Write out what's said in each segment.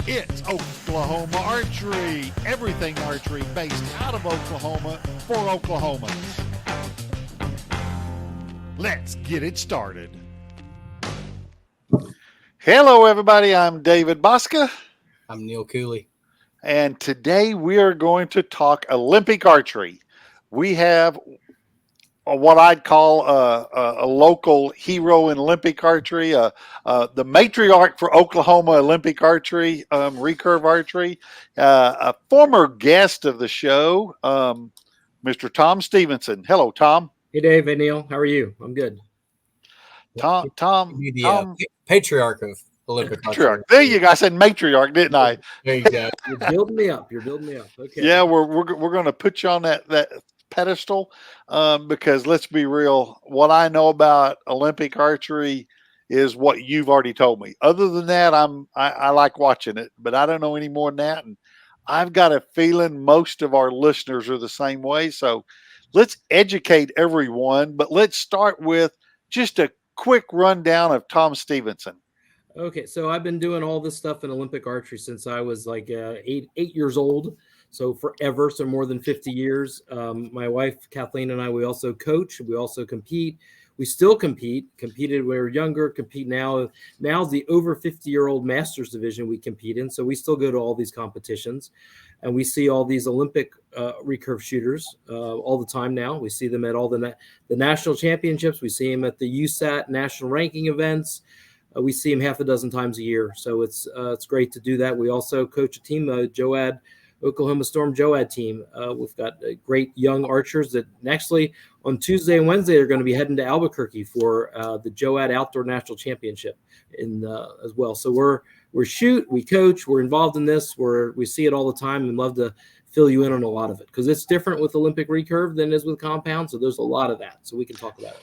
It's Oklahoma Archery. Everything archery based out of Oklahoma for Oklahomans. Let's get it started. Hello, everybody. I'm David Bosca. I'm Neil Cooley. And today we are going to talk Olympic archery. We have what I'd call a local hero in Olympic archery, the matriarch for Oklahoma Olympic archery, recurve archery, a former guest of the show, Mr. Tom Stevenson. Hello, Tom. Hey, Dave. Hey, Neil. How are you? I'm good. Tom, patriarch of Olympic archery. There you go. I said matriarch, didn't I? There you go. You're building me up. You're building me up. Okay. Yeah, we're going to put you on that pedestal because let's be real, what I know about Olympic archery is what you've already told me. Other than that, I like watching it, but I don't know any more than that. And I've got a feeling most of our listeners are the same way. So let's educate everyone, but let's start with just a quick rundown of Tom Stevenson. Okay, so I've been doing all this stuff in Olympic archery since I was like eight years old. So forever, so more than 50 years. My wife, Kathleen, and I, we also coach. We also compete. We still compete. Competed when we were younger, compete now. Now's the over 50-year-old masters division we compete in. So we still go to all these competitions. And we see all these Olympic recurve shooters all the time now. We see them at all the national championships. We see them at the USAT national ranking events. We see them half a dozen times a year. So it's great to do that. We also coach a team, JOAD, Oklahoma Storm JOAD team. We've got great young archers that actually on Tuesday and Wednesday are going to be heading to Albuquerque for the JOAD Outdoor National Championship as well. So we shoot, we coach, we're involved in this. We see it all the time and love to fill you in on a lot of it because it's different with Olympic recurve than it is with compound. So there's a lot of that. So we can talk about it.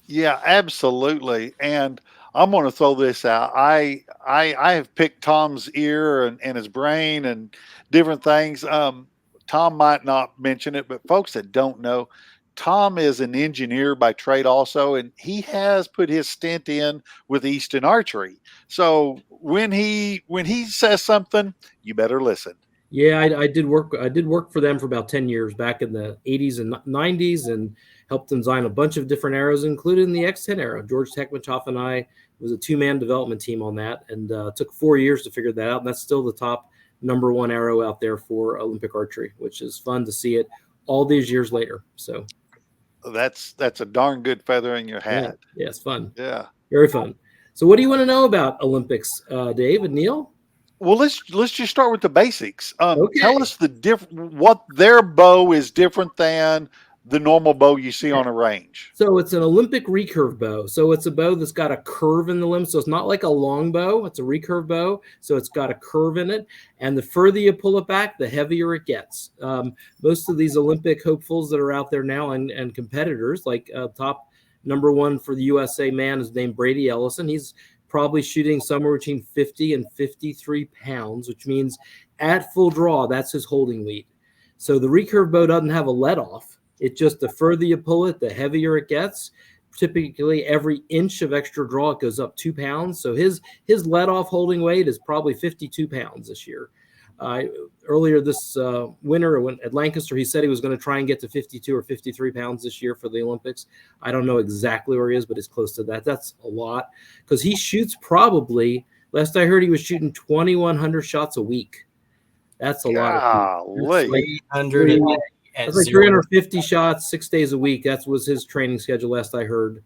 Yeah, absolutely. And I'm going to throw this out. I have picked Tom's ear and his brain and different things. Tom might not mention it, but folks that don't know, Tom is an engineer by trade also, and he has put his stint in with Easton Archery. So when he says something, you better listen. Yeah, I did work for them for about 10 years back in the 80s and 90s and helped them design a bunch of different arrows, including the X10 arrow. George Tekmachoff and I was a two-man development team on that, and took 4 years to figure that out. And that's still the top #1 arrow out there for Olympic archery, which is fun to see it all these years later. So that's a darn good feather in your hat. Yeah, it's fun. Yeah, very fun. So what do you want to know about Olympics, Dave and Neil? Well, let's just start with the basics. Okay. Tell us what their bow is different than the normal bow you see on a range. So it's an Olympic recurve bow. So it's a bow that's got a curve in the limb. So it's not like a long bow. It's a recurve bow. So it's got a curve in it. And the further you pull it back, the heavier it gets. Most of these Olympic hopefuls that are out there now and competitors, like top #1 for the USA man is named Brady Ellison. He's probably shooting somewhere between 50 and 53 pounds, which means at full draw, that's his holding weight. So the recurve bow doesn't have a let off. It just, the further you pull it, the heavier it gets. Typically every inch of extra draw, it goes up 2 pounds. So his let off holding weight is probably 52 pounds this year. Earlier this winter at Lancaster, he said he was going to try and get to 52 or 53 pounds this year for the Olympics. I don't know exactly where he is, but it's close to that. That's a lot because he shoots probably, last I heard, he was shooting 2,100 shots a week. That's a lot. Golly. 300 That's like 350 shots 6 days a week. That was his training schedule last I heard.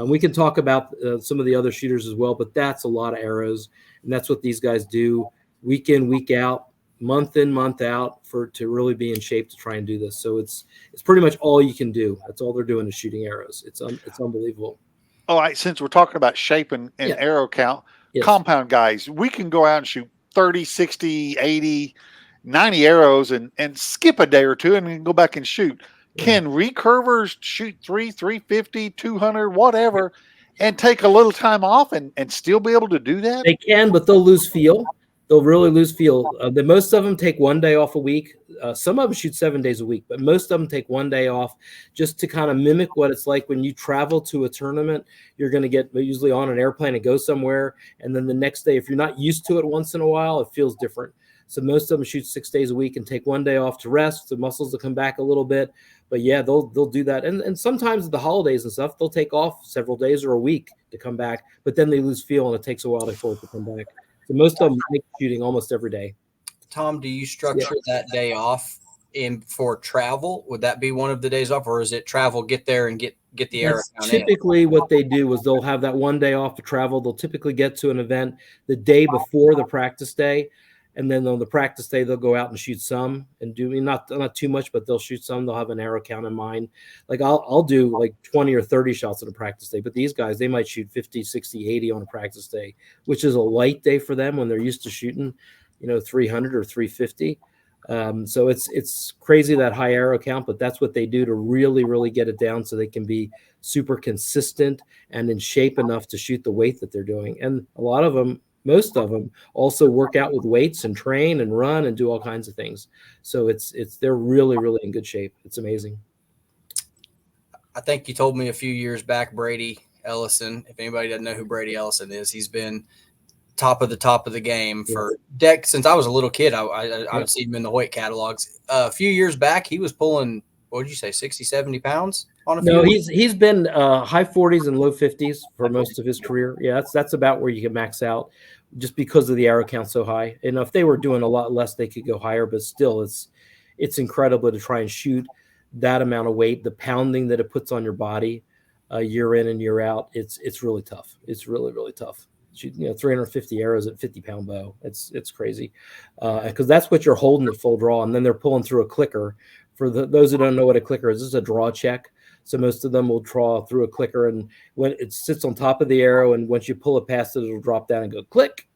We can talk about some of the other shooters as well, but that's a lot of arrows. And that's what these guys do week in, week out, month in, month out to really be in shape to try and do this. So it's pretty much all you can do. That's all they're doing is shooting arrows. It's unbelievable. All right. Since we're talking about shape and arrow count, compound guys, we can go out and shoot 30, 60, 80, 90 arrows and skip a day or two and then go back and shoot. Yeah. Can recurvers shoot 350, 200, whatever, and take a little time off and still be able to do that? They can, but they'll lose feel. they'll really lose feel. Most of them take 1 day off a week. Some of them shoot 7 days a week, but most of them take 1 day off just to kind of mimic what it's like when you travel to a tournament. You're going to get usually on an airplane and go somewhere, and then the next day, if you're not used to it once in a while, it feels different. So most of them shoot 6 days a week and take 1 day off to rest. The muscles will come back a little bit, but yeah, they'll do that. And sometimes the holidays and stuff, they'll take off several days or a week to come back, but then they lose feel and it takes a while for it to come back. So most of them make shooting almost every day. Tom, do you structure that day off for travel? Would that be one of the days off, or is it travel, get there and get the air? Typically what they do is they'll have that 1 day off to travel. They'll typically get to an event the day before the practice day. And then on the practice day, they'll go out and shoot some and do not too much, but they'll shoot some. They'll have an arrow count in mind. Like I'll do like 20 or 30 shots on a practice day, but these guys, they might shoot 50, 60, 80 on a practice day, which is a light day for them when they're used to shooting, 300 or 350. So it's crazy, that high arrow count, but that's what they do to really, really get it down so they can be super consistent and in shape enough to shoot the weight that they're doing. And a lot of them, most of them also work out with weights and train and run and do all kinds of things. So they're really, really in good shape. It's amazing. I think you told me a few years back, Brady Ellison, if anybody doesn't know who Brady Ellison is, he's been top of the game for since I was a little kid. I would see him in the Hoyt catalogs. A few years back, he was pulling, what did you say, 60, 70 pounds on a few? No, he's been high 40s and low 50s for most of his career. Yeah, that's about where you can max out just because of the arrow count so high. And if they were doing a lot less, they could go higher, but still it's incredible to try and shoot that amount of weight, the pounding that it puts on your body year in and year out. It's really tough. It's really, really tough. Shoot, 350 arrows at 50-pound bow. It's crazy because that's what you're holding at full draw, and then they're pulling through a clicker. For those who don't know what a clicker is, this is a draw check. So most of them will draw through a clicker, and when it sits on top of the arrow, and once you pull it past it, it'll drop down and go click,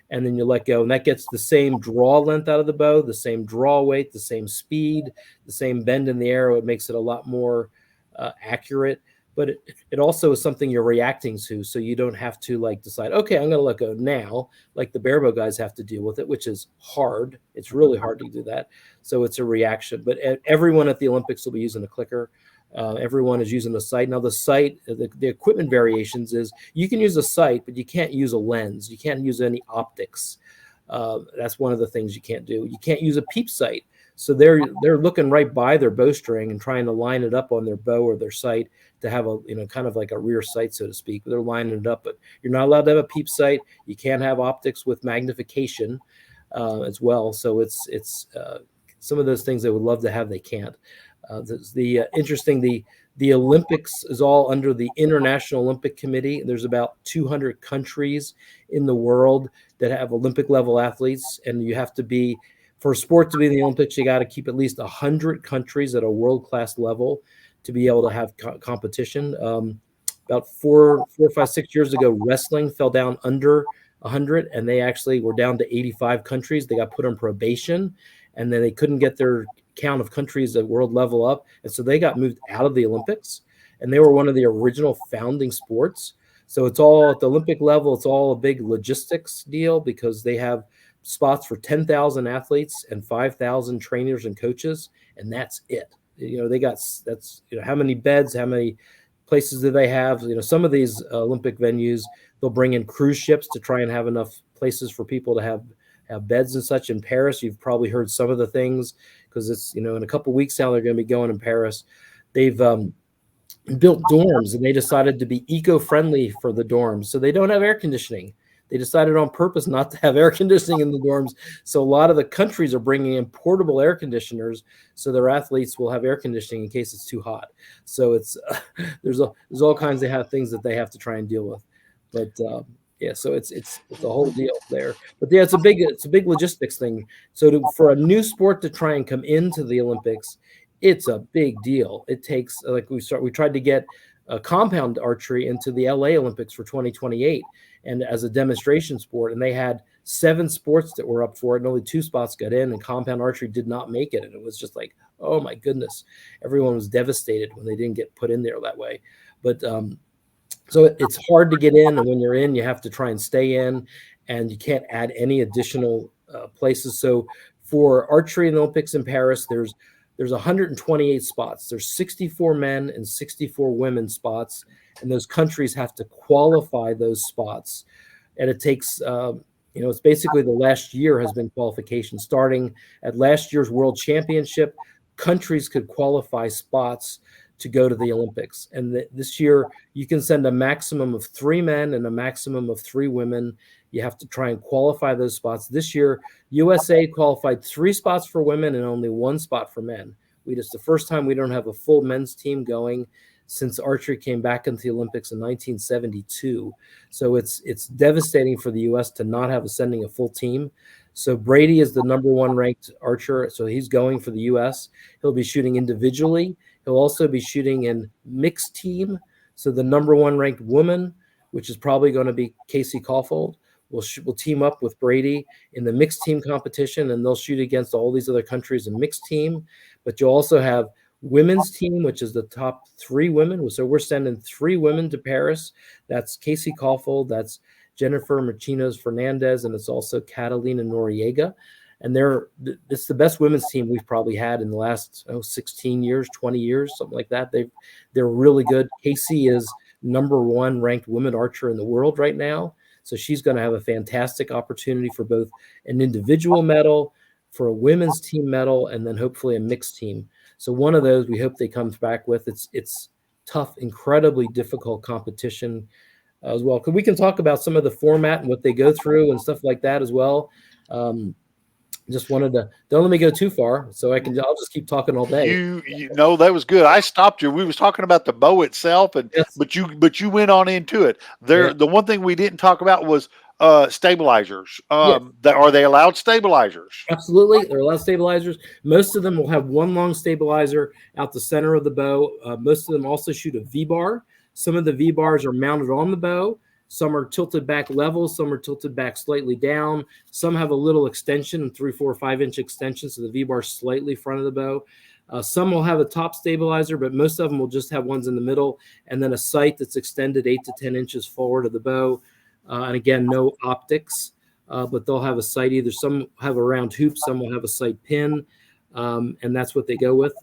and then you let go, and that gets the same draw length out of the bow, the same draw weight, the same speed, the same bend in the arrow. It makes it a lot more accurate. But it also is something you're reacting to, so you don't have to decide, okay, I'm going to let go now, like the barebow guys have to deal with it, which is hard. It's really hard to do that. So it's a reaction. But everyone at the Olympics will be using a clicker. Everyone is using a sight. Now the sight, the equipment variations is you can use a sight, but you can't use a lens. You can't use any optics. That's one of the things you can't do. You can't use a peep sight. So they're looking right by their bowstring and trying to line it up on their bow or their sight to have a kind of like a rear sight, so to speak. They're lining it up, but you're not allowed to have a peep sight. You can't have optics with magnification as well. So it's some of those things they would love to have, they can't. The Olympics is all under the International Olympic Committee. There's about 200 countries in the world that have Olympic level athletes, and you have to be, for a sport to be in the Olympics, you got to keep at least 100 countries at a world-class level to be able to have competition. About 4, 5, 6 years ago, wrestling fell down under 100, and they actually were down to 85 countries. They got put on probation, and then they couldn't get their count of countries at world level up, and so they got moved out of the Olympics, and they were one of the original founding sports. So it's all at the Olympic level. It's all a big logistics deal because they have spots for 10,000 athletes and 5,000 trainers and coaches, and that's it. They got how many beds, how many places do they have? Some of these Olympic venues, they'll bring in cruise ships to try and have enough places for people to have beds and such. In Paris, you've probably heard some of the things because it's in a couple of weeks now they're going to be going in Paris. They've built dorms, and they decided to be eco-friendly for the dorms, so they don't have air conditioning. They decided on purpose not to have air conditioning in the dorms. So a lot of the countries are bringing in portable air conditioners so their athletes will have air conditioning in case it's too hot. So it's there's all kinds of things that they have to try and deal with. But so it's a whole deal there. But yeah, it's a big logistics thing. So for a new sport to try and come into the Olympics, it's a big deal. It takes we tried to get compound archery into the LA Olympics for 2028. And as a demonstration sport, and they had 7 sports that were up for it, and only 2 spots got in, and compound archery did not make it. And it was just like, oh my goodness, everyone was devastated when they didn't get put in there that way. But so it's hard to get in, and when you're in, you have to try and stay in. and you can't add any additional places. So for archery in the Olympics in Paris, there's 128 spots. There's 64 men and 64 women spots, and those countries have to qualify those spots. And it takes, it's basically the last year has been qualification. Starting at last year's World Championship, countries could qualify spots to go to the Olympics. And this year, you can send a maximum of 3 men and a maximum of 3 women. You have to try and qualify those spots. This year, USA qualified 3 spots for women and only 1 spot for men. It's the first time we don't have a full men's team going since archery came back into the Olympics in 1972. So it's devastating for the U.S. to not have sending a full team. So Brady is the #1 ranked archer. So he's going for the U.S. He'll be shooting individually. He'll also be shooting in mixed team. So the #1 ranked woman, which is probably going to be Casey Caulfield, will team up with Brady in the mixed team competition, and they'll shoot against all these other countries in mixed team. But you'll also have women's team, which is the top 3 women. So we're sending 3 women to Paris. That's Casey Caulfield, that's Jennifer Martinez Fernandez, and it's also Catalina Noriega. And it's the best women's team we've probably had in the last 16 years, 20 years, something like that. They're really good. Casey is #1 ranked women archer in the world right now. So she's going to have a fantastic opportunity for both an individual medal, for a women's team medal, and then hopefully a mixed team. So one of those we hope they come back with. It's tough, incredibly difficult competition as well. We can talk about some of the format and what they go through and stuff like that as well. Just wanted to, don't let me go too far, so I'll just keep talking all day. You know, that was good. I stopped you. We was talking about the bow itself, and yes. but you went on into it. The one thing we didn't talk about was stabilizers. Yes. Are they allowed stabilizers? Absolutely, they're allowed stabilizers. Most of them will have one long stabilizer out the center of the bow. Most of them also shoot a V-bar. Some of the V-bars are mounted on the bow. Some are tilted back level. Some are tilted back slightly down. Some have a little extension, 3, 4, 5 inch extension, so the V-bar is slightly front of the bow. Some will have a top stabilizer, but most of them will just have ones in the middle, and then a sight that's extended 8 to 10 inches forward of the bow. And again, no optics, but they'll have a sight. Either some have a round hoop, some will have a sight pin, and that's what they go with.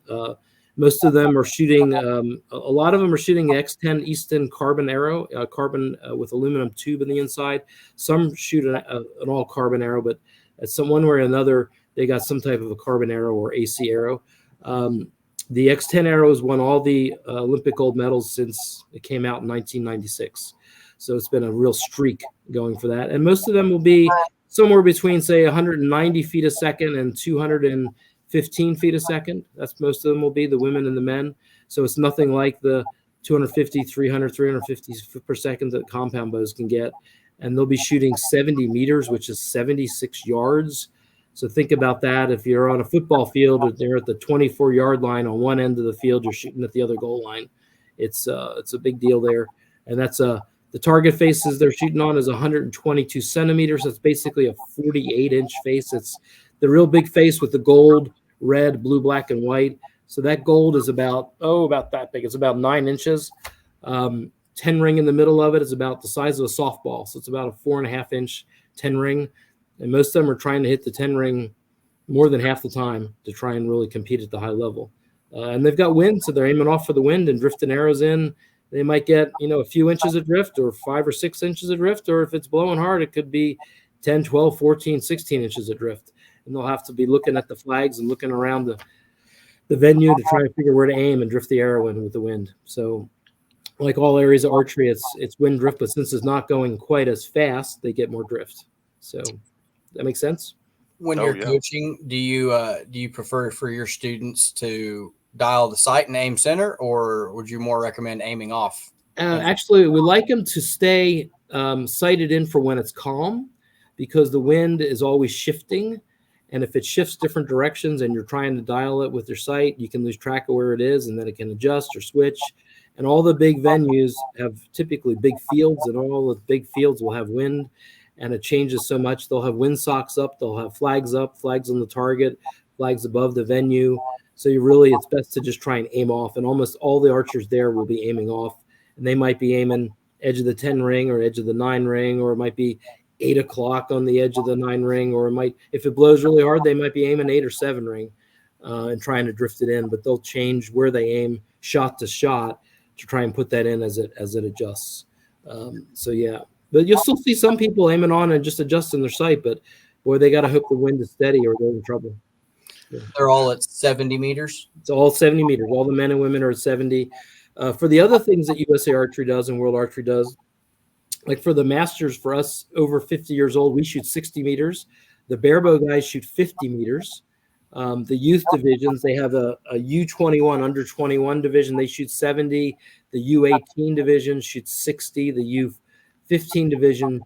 Most of them are shooting, a lot of them are shooting the X10 Easton carbon arrow, carbon with aluminum tube in the inside. Some shoot an all carbon arrow, but at one way or another, they got some type of a carbon arrow or AC arrow. The X10 arrow has won all the Olympic gold medals since it came out in 1996. So it's been a real streak going for that. And most of them will be somewhere between, say, 190 feet a second and 215 feet a second. That's most of them will be, the women and the men. So it's nothing like the 250, 300, 350 per second that compound bows can get. And they'll be shooting 70 meters, which is 76 yards. So think about that. If you're on a football field, or they're at the 24-yard line on one end of the field, you're shooting at the other goal line. It's a big deal there. And that's the target faces they're shooting on is 122 centimeters. That's basically a 48-inch face. It's the real big face with the gold, red, blue, black, and white. So that gold is about that big. It's about 9 inches. 10 ring in the middle of it is about the size of a softball. So it's about a 4.5-inch 10 ring. And most of them are trying to hit the 10 ring more than half the time to try and really compete at the high level. And they've got wind, so they're aiming off for the wind and drifting arrows in. They might get, a few inches of drift or 5 or 6 inches of drift, or if it's blowing hard, it could be 10, 12, 14, 16 inches of drift. And they'll have to be looking at the flags and looking around the venue to try and figure where to aim and drift the arrow in with the wind. So like all areas of archery, it's wind drift, but since it's not going quite as fast, they get more drift. So that makes sense? When you're coaching, do you prefer for your students to dial the sight and aim center, or would you more recommend aiming off? Actually, we like them to stay sighted in for when it's calm, because the wind is always shifting. And if it shifts different directions and you're trying to dial it with your sight, you can lose track of where it is, and then it can adjust or switch. And all the big venues have typically big fields, and all the big fields will have wind, and it changes so much. They'll have wind socks up, they'll have flags up, flags on the target, flags above the venue. So it's best to just try and aim off. And almost all the archers there will be aiming off. And they might be aiming edge of the 10 ring or edge of the 9 ring, or it might be 8 o'clock on the edge of the 9 ring, or it might, if it blows really hard, they might be aiming 8 or 7 ring and trying to drift it in, but they'll change where they aim shot to shot to try and put that in as it adjusts. So yeah, but you'll still see some people aiming on and just adjusting their sight, but boy, they got to hope the wind is steady or they're in trouble. Yeah. They're all at 70 meters. It's all 70 meters. All the men and women are at 70. For the other things that USA Archery does and World Archery does, like for the Masters, for us over 50 years old, we shoot 60 meters. The barebow guys shoot 50 meters. The youth divisions, they have a U21 under 21 division. They shoot 70. The U18 division shoots 60. The U15 division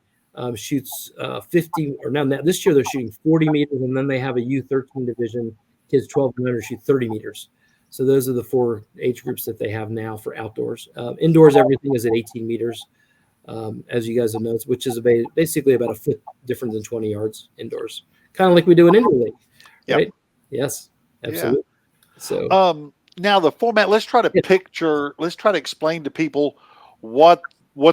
shoots 50. Or now this year they're shooting 40 meters, and then they have a U13 division. Kids 12 and under shoot 30 meters. So those are the 4 age groups that they have now for outdoors. Indoors, everything is at 18 meters, as you guys have noticed, which is basically about a foot different than 20 yards indoors, kind of like we do in indoor league. Yep. Right? Yes, absolutely. Yeah. So now the format, let's try to explain to people what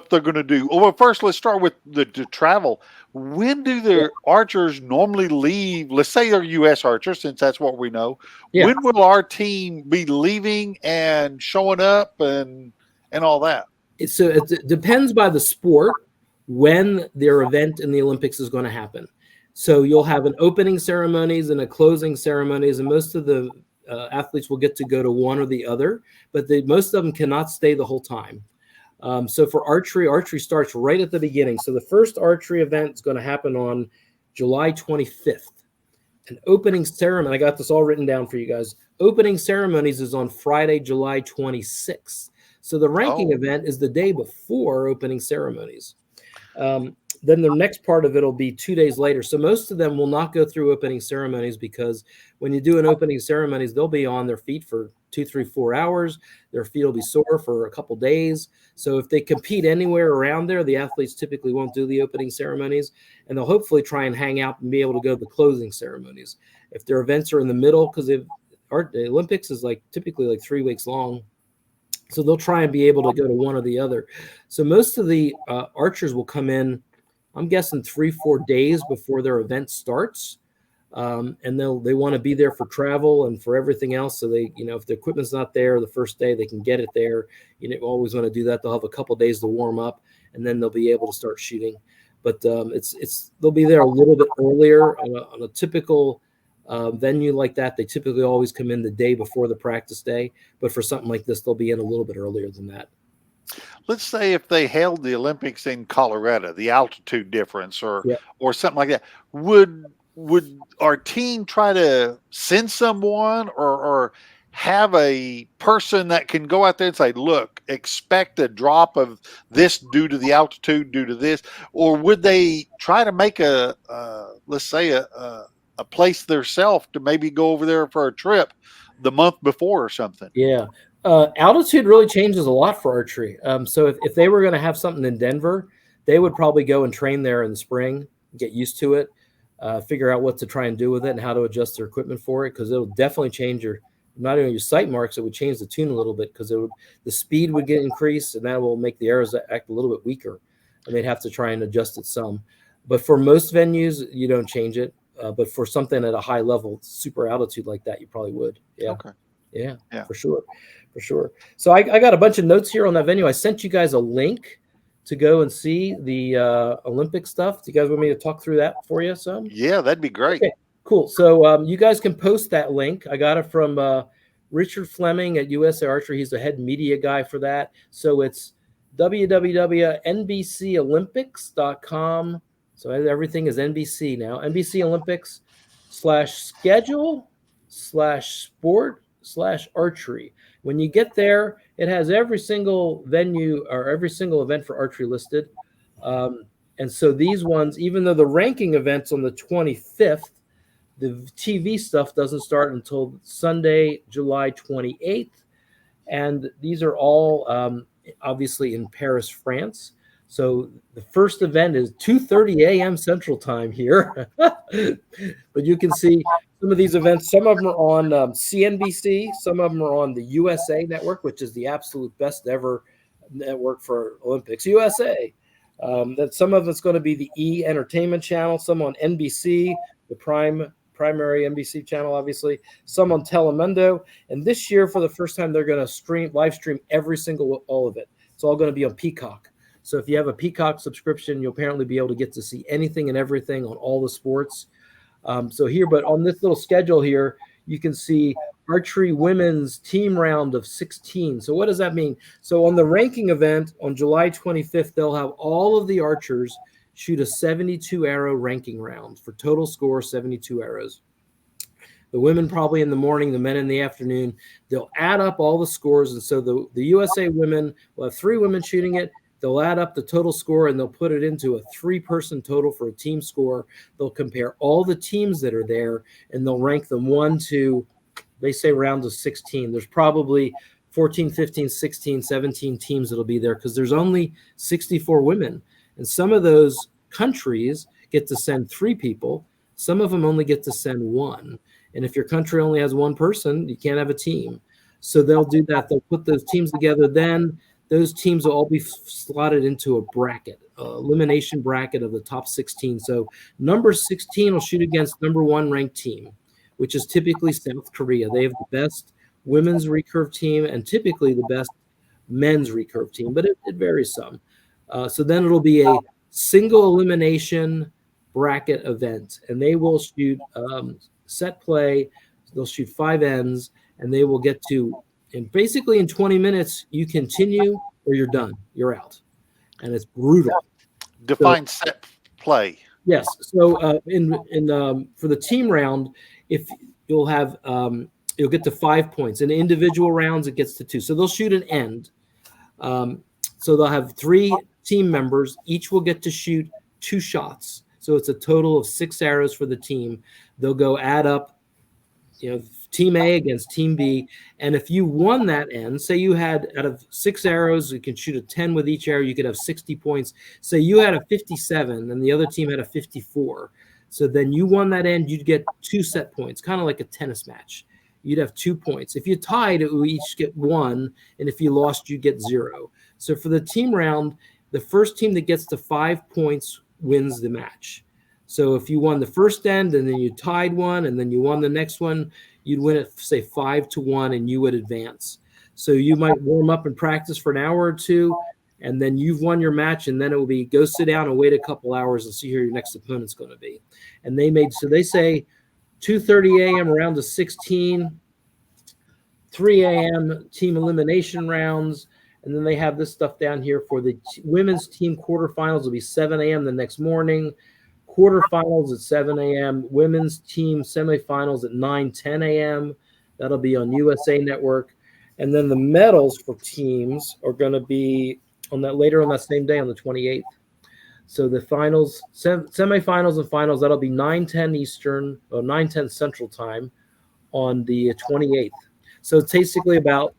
they're going to do. Well, first, let's start with the travel. When do the archers normally leave? Let's say they're U.S. archers, since that's what we know. Yeah. When will our team be leaving and showing up and all that? So it depends by the sport when their event in the Olympics is going to happen. So you'll have an opening ceremonies and a closing ceremonies, and most of the athletes will get to go to one or the other, but most of them cannot stay the whole time. So for archery starts right at the beginning. So the first archery event is going to happen on July 25th. An opening ceremony, I got this all written down for you guys. Opening ceremonies is on Friday, July 26th. So the ranking event is the day before opening ceremonies. Then the next part of it will be 2 days later. So most of them will not go through opening ceremonies, because when you do an opening ceremonies, they'll be on their feet for 2, 3, 4 hours. Their feet will be sore for a couple days. So if they compete anywhere around there, the athletes typically won't do the opening ceremonies, and they'll hopefully try and hang out and be able to go to the closing ceremonies. If their events are in the middle, because the Olympics is typically 3 weeks long, so they'll try and be able to go to one or the other. So most of the archers will come in, I'm guessing 3-4 days before their event starts. And they want to be there for travel and for everything else. So they, if the equipment's not there the first day, they can get it there. Always want to do that. They'll have a couple of days to warm up, and then they'll be able to start shooting. But they'll be there a little bit earlier on a typical venue like that. They typically always come in the day before the practice day, but for something like this, they'll be in a little bit earlier than that. Let's say if they held the Olympics in Colorado, the altitude difference or something like that, would our team try to send someone or have a person that can go out there and say, look, expect a drop of this due to the altitude, due to this? Or would they try to make let's say a place themselves to maybe go over there for a trip the month before or something? Yeah. Altitude really changes a lot for archery. So if they were going to have something in Denver, they would probably go and train there in the spring, get used to it, figure out what to try and do with it and how to adjust their equipment for it, because it'll definitely change not only your sight marks, it would change the tune a little bit, because the speed would get increased, and that will make the arrows act a little bit weaker, and they'd have to try and adjust it some. But for most venues, you don't change it. But for something at a high level, super altitude like that, you probably would. Yeah. Okay. Yeah, for sure. So I got a bunch of notes here on that venue. I sent you guys a link to go and see the Olympic stuff. Do you guys want me to talk through that for you some? Yeah, that'd be great. Okay, cool. So you guys can post that link. I got it from Richard Fleming at US Archery. He's the head media guy for that. So it's www.nbcolympics.com. So everything is NBC now. NBC Olympics /schedule/sport/archery. When you get there, it has every single venue or every single event for archery listed. And so these ones, even though the ranking event's on the 25th, the TV stuff doesn't start until Sunday, July 28th. And these are all obviously in Paris, France. So the first event is 2:30 a.m. Central Time here. But you can see some of these events. Some of them are on CNBC. Some of them are on the USA Network, which is the absolute best ever network for Olympics. USA. That some of it's going to be the E Entertainment channel, some on NBC, the primary NBC channel, obviously, some on Telemundo. And this year, for the first time, they're going to live stream all of it. It's all going to be on Peacock. So if you have a Peacock subscription, you'll apparently be able to get to see anything and everything on all the sports. But on this little schedule here, you can see archery women's team round of 16. So what does that mean? So on the ranking event on July 25th, they'll have all of the archers shoot a 72 arrow ranking round for total score 72 arrows. The women probably in the morning, the men in the afternoon. They'll add up all the scores. And so the USA women will have 3 women shooting it. They'll add up the total score and they'll put it into a 3-person total for a team score. They'll compare all the teams that are there and they'll rank them 1 to, they say, rounds of 16. There's probably 14, 15, 16, 17 teams that'll be there because there's only 64 women. And some of those countries get to send 3 people. Some of them only get to send 1. And if your country only has 1 person, you can't have a team. So they'll do that. They'll put those teams together. Then those teams will all be slotted into a bracket, elimination bracket of the top 16. So number 16 will shoot against number 1 ranked team, which is typically South Korea. They have the best women's recurve team and typically the best men's recurve team, but it varies some. So then it'll be a single elimination bracket event, and they will shoot set play. They'll shoot 5 ends, and they will get to, and basically in 20 minutes, you continue or you're done. You're out. And it's brutal. Define set play. Yes. So for the team round, if you'll have you'll get to 5 points. In individual rounds, it gets to 2. So they'll shoot an end. So they'll have 3 team members. Each will get to shoot 2 shots. So it's a total of 6 arrows for the team. They'll go add up, team A against team B. And if you won that end, say you had out of 6 arrows, you can shoot a 10 with each arrow, you could have 60 points. Say you had a 57 and the other team had a 54. So then you won that end, you'd get 2 set points, kind of like a tennis match. You'd have 2 points. If you tied, it would each get 1. And if you lost, you'd get 0. So for the team round, the first team that gets to 5 points wins the match. So if you won the first end and then you tied one and then you won the next one, you'd win it, say 5-1, and you would advance. So you might warm up and practice for an hour or 2, and then you've won your match, and then it will be go sit down and wait a couple hours and see who your next opponent's going to be. And they say 2:30 a.m. round of 16, 3 a.m. team elimination rounds, and then they have this stuff down here for the women's team quarterfinals will be 7 a.m. the next morning. Quarterfinals at 7 a.m. Women's team semifinals at 9:10 a.m. That'll be on USA Network. And then the medals for teams are going to be later on that same day on the 28th. So the finals, semifinals and finals, that'll be 9:10 Eastern or 9:10 Central Time on the 28th. So it's basically about,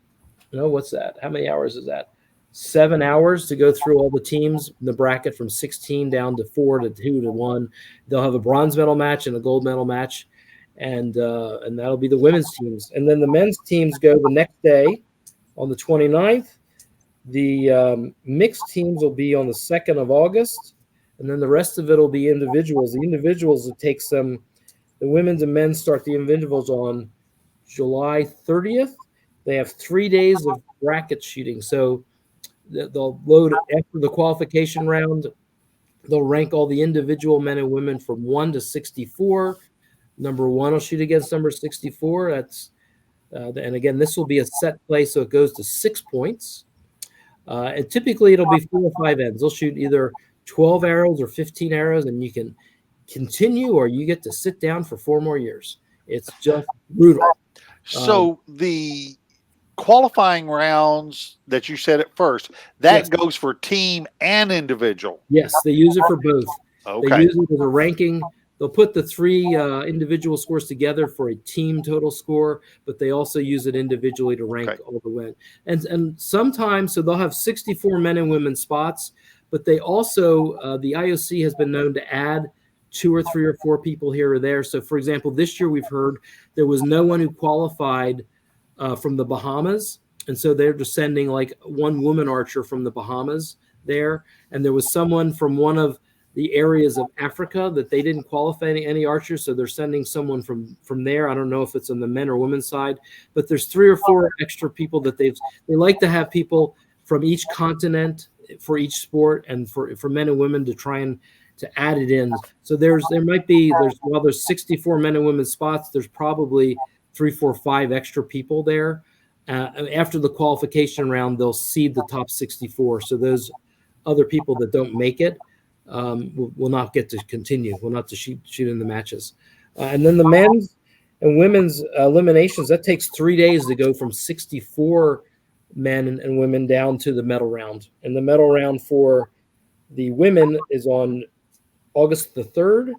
what's that? How many hours is that? 7 hours to go through all the teams in the bracket from 16 down to 4 to 2 to 1. They'll have a bronze medal match and a gold medal match, and that'll be the women's teams. And then the men's teams go the next day on the 29th. The mixed teams will be on the 2nd of August, and then the rest of it will be individuals. The individuals, it takes them, the women's and men's start the individuals on July 30th. They have 3 days of bracket shooting. So they'll load after the qualification round. They'll rank all the individual men and women from 1 to 64. Number 1 will shoot against number 64. That's and again, this will be a set play, so it goes to 6 points. And typically, it'll be 4 or 5 ends. They'll shoot either 12 arrows or 15 arrows, and you can continue, or you get to sit down for 4 more years. It's just brutal. So the qualifying rounds that you said at first, that goes for team and individual. Yes, they use it for both. Okay. They use it as a ranking. They'll put the 3 individual scores together for a team total score, but they also use it individually to rank all the way. And sometimes, so they'll have 64 men and women spots, but they also, the IOC has been known to add 2 or 3 or 4 people here or there. So, for example, this year we've heard there was no one who qualified from the Bahamas, And so they're just sending like one woman archer from the Bahamas there. And there was someone from one of the areas of Africa that they didn't qualify any archers. So they're sending someone from there. I don't know if it's on the men or women's side, but there's 3 or 4 extra people that they like to have people from each continent for each sport, and for men and women to try and to add it in. So there's 64 men and women spots, there's probably 3, 4, 5 extra people there. After the qualification round, they'll seed the top 64. So those other people that don't make it will not get to continue, will not to shoot in the matches. And then the men's and women's eliminations, that takes 3 days to go from 64 men and women down to the medal round. And the medal round for the women is on August the 3rd,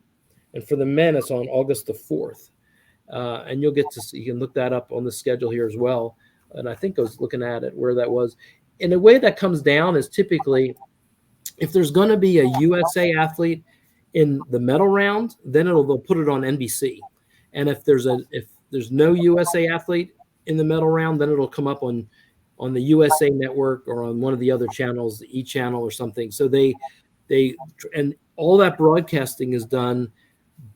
and for the men, it's on August the 4th. And you'll get to see, you can look that up on the schedule here as well. And I think I was looking at it where that was. And the way that comes down is typically, if there's going to be a USA athlete in the medal round, then they'll put it on NBC. And if there's no USA athlete in the medal round, then it'll come up on the USA Network or on one of the other channels, the E channel or something. So and all that broadcasting is done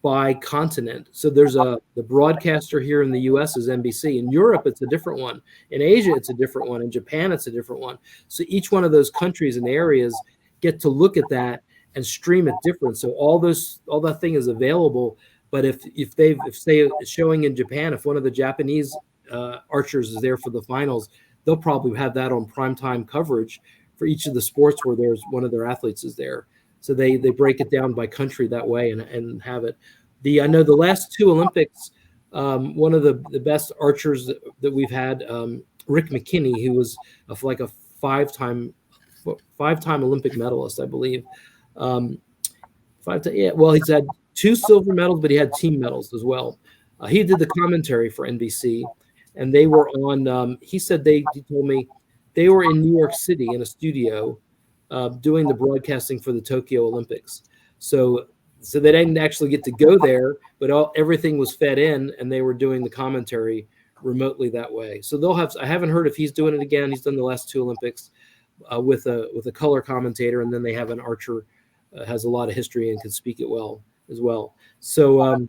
by continent. So there's the broadcaster here in the US is NBC. In Europe, it's a different one. In Asia, it's a different one. In Japan, it's a different one. So each one of those countries and areas get to look at that and stream it different. So all that thing is available. But if say it's showing in Japan, if one of the Japanese archers is there for the finals, they'll probably have that on primetime coverage for each of the sports where there's one of their athletes is there. So they break it down by country that way and have it. I know the last 2 Olympics, one of the best archers that we've had, Rick McKinney, who was like a five-time Olympic medalist, I believe. He's had 2 silver medals, but he had team medals as well. He did the commentary for NBC, and they were on. He told me they were in New York City in a studio doing the broadcasting for the Tokyo Olympics. So they didn't actually get to go there, but everything was fed in, and they were doing the commentary remotely that way. So they'll have. I haven't heard if he's doing it again. He's done the last 2 Olympics with a color commentator, and then they have an archer has a lot of history and can speak it well as well. So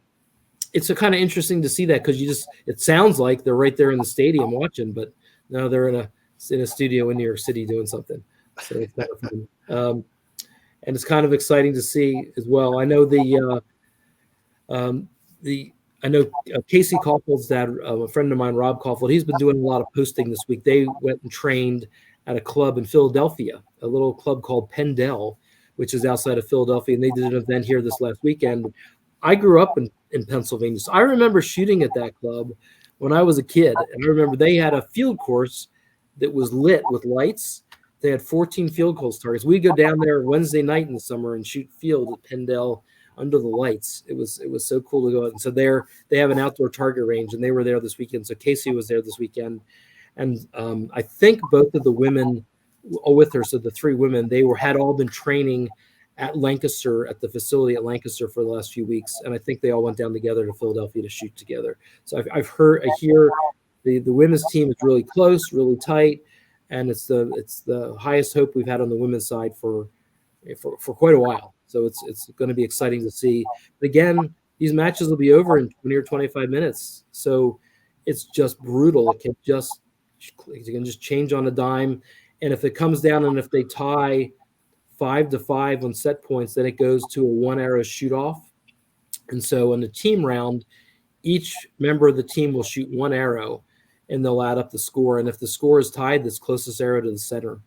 it's a kind of interesting to see that, because it sounds like they're right there in the stadium watching, but no, they're in a studio in New York City doing something. So it's kind of fun. And it's kind of exciting to see as well. I know Casey Caulfield's dad, a friend of mine, Rob Caulfield, he's been doing a lot of posting this week. They went and trained at a club in Philadelphia, a little club called Pendel, which is outside of Philadelphia. And they did an event here this last weekend. I grew up in Pennsylvania, so I remember shooting at that club when I was a kid. And I remember they had a field course that was lit with lights. They had 14 field goals targets. We'd go down there Wednesday night in the summer and shoot field at Pendel under the lights. It was so cool to go out. And so they have an outdoor target range, and they were there this weekend. So Casey was there this weekend. And I think both of the women with her, so the 3 women, had all been training at Lancaster, at the facility at Lancaster for the last few weeks. And I think they all went down together to Philadelphia to shoot together. So I hear the women's team is really close, really tight. And it's the highest hope we've had on the women's side for quite a while. So it's going to be exciting to see. But again, these matches will be over in 20 or 25 minutes. So it's just brutal. It can just change on a dime. And if it comes down and if they tie 5-5 on set points, then it goes to a 1-arrow shoot off. And so in the team round, each member of the team will shoot 1 arrow, and they'll add up the score. And if the score is tied, that's closest arrow to the center.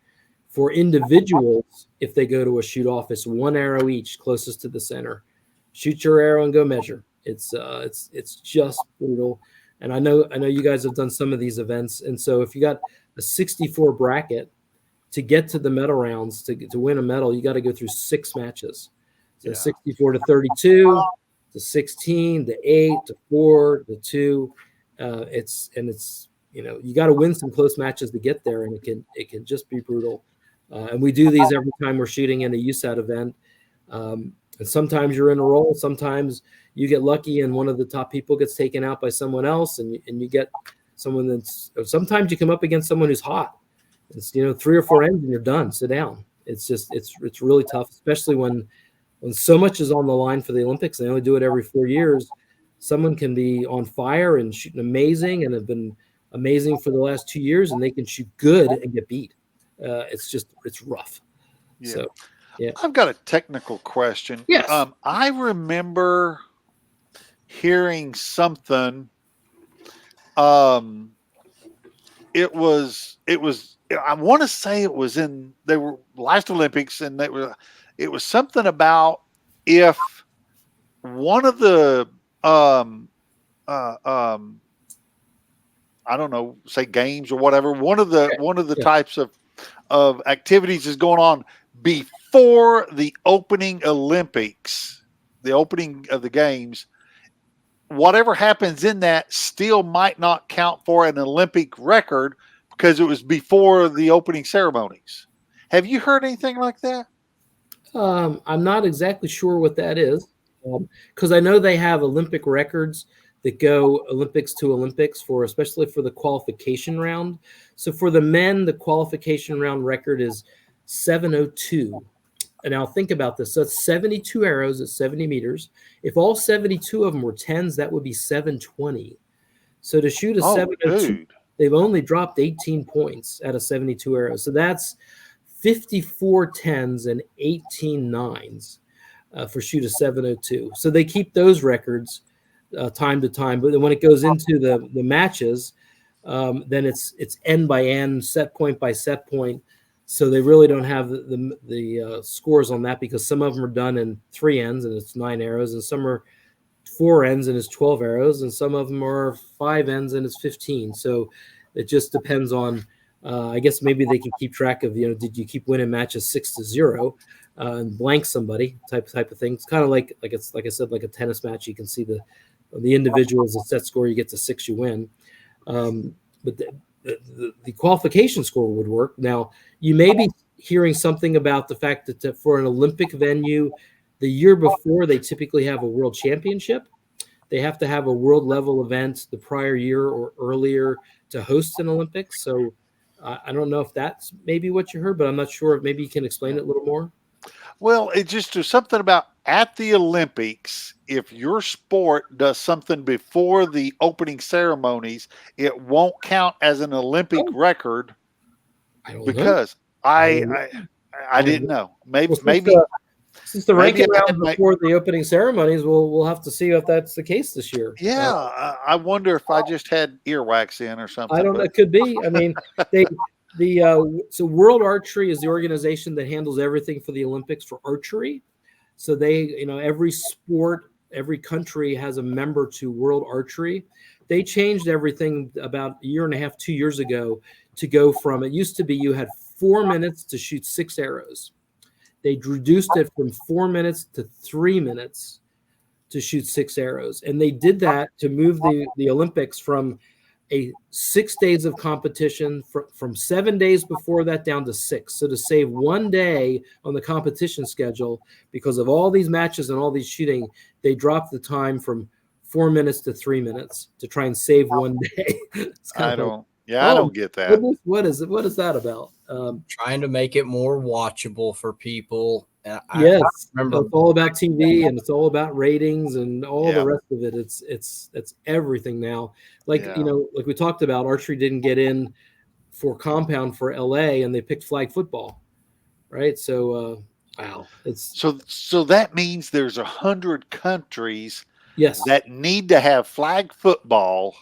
For individuals, if they go to a shoot off, it's 1 arrow each, closest to the center. Shoot your arrow and go measure. It's just brutal. And I know you guys have done some of these events. And so if you got a 64 bracket, to get to the medal rounds, to win a medal, you got to go through 6 matches. So 64 to 32, to 16, to 8, to 4, to 2. You got to win some close matches to get there, and it can just be brutal. And we do these every time we're shooting in a USAT event. And sometimes you're in a roll. Sometimes you get lucky and one of the top people gets taken out by someone else, and you get someone that's, sometimes you come up against someone who's hot. It's, 3 or 4 ends and you're done. Sit down. It's just, it's really tough, especially when so much is on the line for the Olympics. They only do it every 4 years. Someone can be on fire and shooting amazing and have been amazing for the last 2 years, and they can shoot good and get beat. It's rough. Yeah. So, yeah. I've got a technical question. Yes. I remember hearing something. It was, I want to say it was they were last Olympics, and it was something about if one of the, I don't know, say games or whatever, one of the types of activities is going on before the opening Olympics, the opening of the games, whatever happens in that still might not count for an Olympic record because it was before the opening ceremonies. Have you heard anything like that? I'm not exactly sure what that is, because I know they have Olympic records that go Olympics to Olympics especially for the qualification round. So for the men, the qualification round record is 702. And now think about this. So it's 72 arrows at 70 meters. If all 72 of them were 10s, that would be 720. So to shoot a 702, they've only dropped 18 points out of 72 arrows. So that's 54 10s and 18 9s for shoot a 702. So they keep those records time to time. But then when it goes into the matches, then it's end by end, set point by set point. So they really don't have the scores on that, because some of them are done in 3 ends and it's 9 arrows, and some are 4 ends and it's 12 arrows, and some of them are 5 ends and it's 15. So it just depends on, I guess maybe they can keep track of, did you keep winning matches 6-0 and blank somebody type of thing. It's kind of like it's, like I said, like a tennis match. You can see the individuals, the set score, you get to 6, you win. But the qualification score would work. Now, you may be hearing something about the fact that for an Olympic venue, the year before, they typically have a world championship. They have to have a world level event the prior year or earlier to host an Olympics. So I don't know if that's maybe what you heard, but I'm not sure. Maybe you can explain it a little more. Well, it just there's something about at the Olympics, if your sport does something before the opening ceremonies, it won't count as an Olympic record. I don't because know. I didn't know. Maybe since the ranking round before the opening ceremonies, we'll have to see if that's the case this year. Yeah, I wonder if I just had earwax in or something. I don't know. It could be. I mean, so World Archery is the organization that handles everything for the Olympics for archery. So they, every sport, every country has a member to World Archery. They changed everything about a year and a half, 2 years ago, to go from, it used to be you had 4 minutes to shoot 6 arrows. They reduced it from 4 minutes to 3 minutes to shoot 6 arrows. And they did that to move the Olympics from 6 days of competition from 7 days before that down to 6. So to save 1 day on the competition schedule, because of all these matches and all these shooting, they dropped the time from 4 minutes to 3 minutes to try and save 1 day. I don't get that. What is that about? Trying to make it more watchable for people. Yes, remember, it's all about TV and it's all about ratings and all the rest of it. It's everything now. Like like we talked about, archery didn't get in for compound for LA, and they picked flag football, right? So wow, it's so that means there's 100 countries that need to have flag football.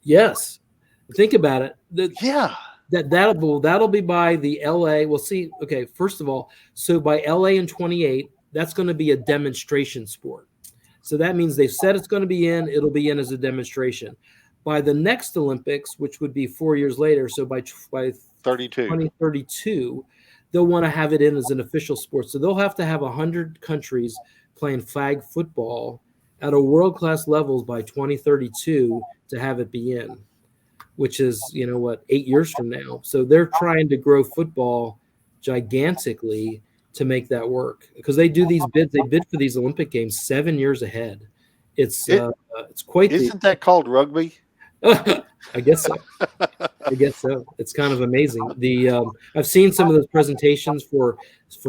Yes, think about it. That'll be by the LA. We'll see. Okay, first of all, so by LA in 28, that's going to be a demonstration sport. So that means they've said it's going to be in. It'll be in as a demonstration. By the next Olympics, which would be 4 years later, so by 2032, they'll want to have it in as an official sport. So they'll have to have 100 countries playing flag football at a world-class levels by 2032 to have it be in, which is, 8 years from now. So they're trying to grow football gigantically to make that work, because they do these bids. They bid for these Olympic Games 7 years ahead. It's quite. Isn't that called rugby? I guess so. I guess so. It's kind of amazing. I've seen some of those presentations for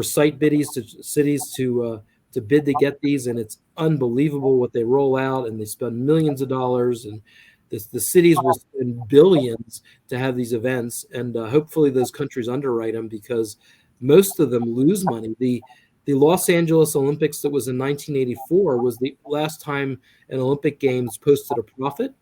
site biddies to cities to bid to get these, and it's unbelievable what they roll out, and they spend millions of dollars, and the cities will spend billions to have these events, and hopefully those countries underwrite them because most of them lose money. The Los Angeles Olympics that was in 1984 was the last time an Olympic Games posted a profit,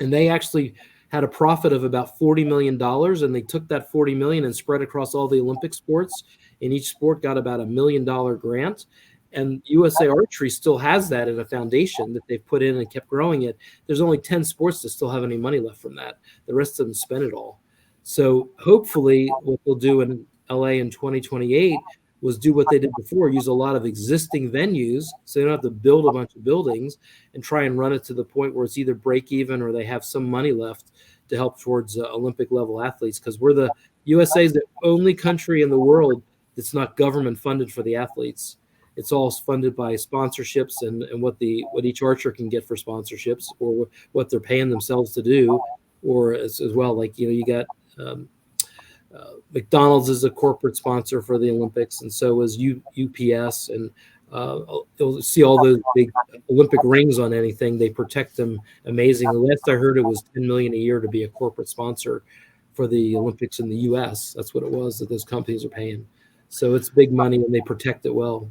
and they actually had a profit of about $40 million, and they took that 40 million and spread across all the Olympic sports, and each sport got about $1 million grant. And USA Archery still has that in a foundation that they've put in and kept growing it. There's only 10 sports that still have any money left from that. The rest of them spent it all. So hopefully what they'll do in LA in 2028 was do what they did before, use a lot of existing venues so they don't have to build a bunch of buildings, and try and run it to the point where it's either break even or they have some money left to help towards Olympic level athletes, because USA is the only country in the world that's not government funded for the athletes. It's all funded by sponsorships and what each archer can get for sponsorships, or what they're paying themselves to do, or as well, like, you got McDonald's is a corporate sponsor for the Olympics, and so is UPS, and you'll see all those big Olympic rings on anything. They protect them amazingly. Last I heard, it was $10 million a year to be a corporate sponsor for the Olympics in the US. That's what it was that those companies are paying. So it's big money, and they protect it well.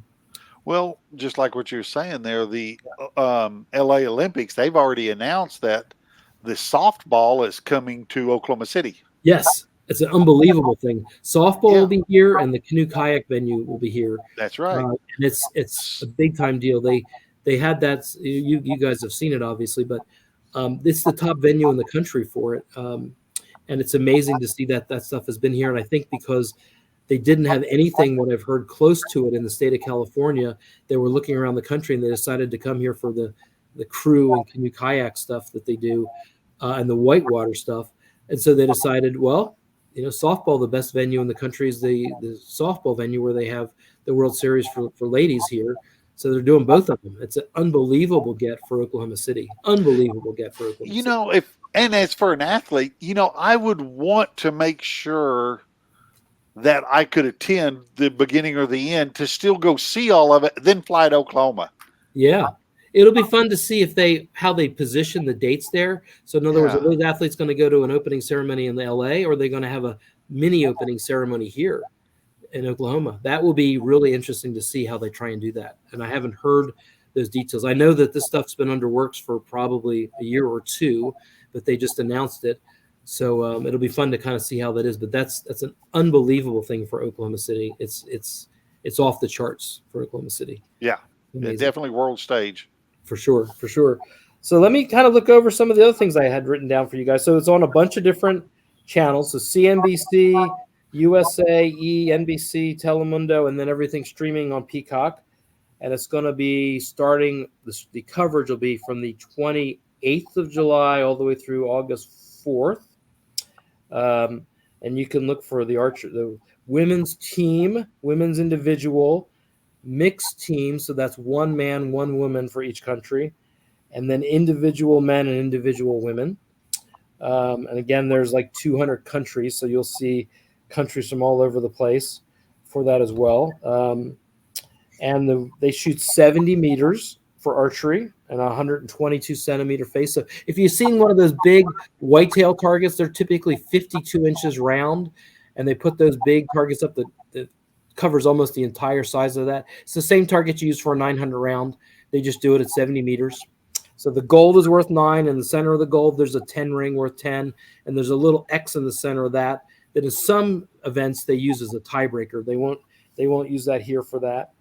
Well, just like what you're saying there, the LA Olympics, they've already announced that the softball is coming to Oklahoma City. Yes, it's an unbelievable thing. Softball will be here, and the canoe kayak venue will be here. That's right. And it's a big time deal. They had that. You guys have seen it, obviously, but it's the top venue in the country for it. And it's amazing to see that stuff has been here. And I think because they didn't have anything, what I've heard, close to it in the state of California, they were looking around the country, and they decided to come here for the crew and canoe kayak stuff that they do, and the whitewater stuff. And so they decided, well, softball, the best venue in the country is the softball venue where they have the World Series for ladies here. So they're doing both of them. It's an unbelievable get for Oklahoma City. Unbelievable get for Oklahoma City. And as for an athlete, I would want to make sure that I could attend the beginning or the end to still go see all of it, then fly to Oklahoma. Yeah. It'll be fun to see how they position the dates there. So in other words, are those athletes going to go to an opening ceremony in LA, or are they going to have a mini opening ceremony here in Oklahoma? That will be really interesting to see how they try and do that. And I haven't heard those details. I know that this stuff's been under works for probably a year or two, but they just announced it. So it'll be fun to kind of see how that is. But that's an unbelievable thing for Oklahoma City. It's off the charts for Oklahoma City. Yeah, definitely world stage. For sure. So let me kind of look over some of the other things I had written down for you guys. So it's on a bunch of different channels. So CNBC, USA, NBC, Telemundo, and then everything streaming on Peacock. And it's going to be starting, the coverage will be from the 28th of July all the way through August 4th. And you can look for the women's team, women's individual, mixed team. So that's one man, one woman for each country. And then individual men and individual women. And again, there's like 200 countries. So you'll see countries from all over the place for that as well. And they shoot 70 meters for archery and a 122 centimeter face. So if you've seen one of those big whitetail targets, they're typically 52 inches round, and they put those big targets up that covers almost the entire size of that. It's the same target you use for a 900 round. They just do it at 70 meters. So the gold is worth 9. In the center of the gold, there's a 10 ring worth 10, and there's a little X in the center of that in some events they use as a tiebreaker. They won't use that here for that.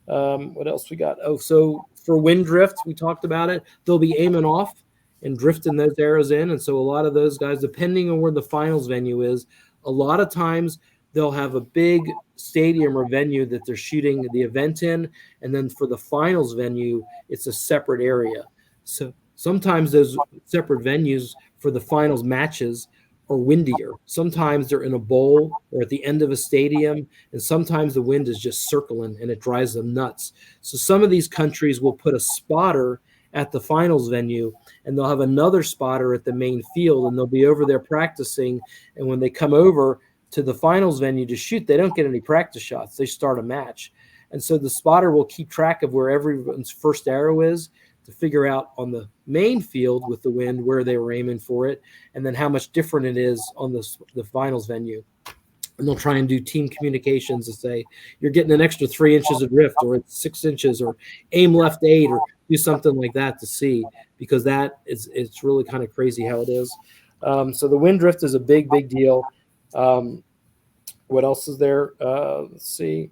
What else we got? Oh, so for wind drift, we talked about it. They'll be aiming off and drifting those arrows in. And so a lot of those guys, depending on where the finals venue is, a lot of times they'll have a big stadium or venue that they're shooting the event in. And then for the finals venue, it's a separate area. So sometimes those separate venues for the finals matches are windier. Sometimes they're in a bowl or at the end of a stadium, and sometimes the wind is just circling and it drives them nuts. So some of these countries will put a spotter at the finals venue, and they'll have another spotter at the main field, and they'll be over there practicing. And when they come over to the finals venue to shoot, they don't get any practice shots. They start a match. And so the spotter will keep track of where everyone's first arrow is to figure out on the main field with the wind where they were aiming for it, and then how much different it is on the finals venue. And they'll try and do team communications and say, you're getting an extra 3 inches of drift, or it's 6 inches, or aim left 8, or do something like that to see, because it's really kind of crazy how it is. So the wind drift is a big deal. What else is there? Let's see.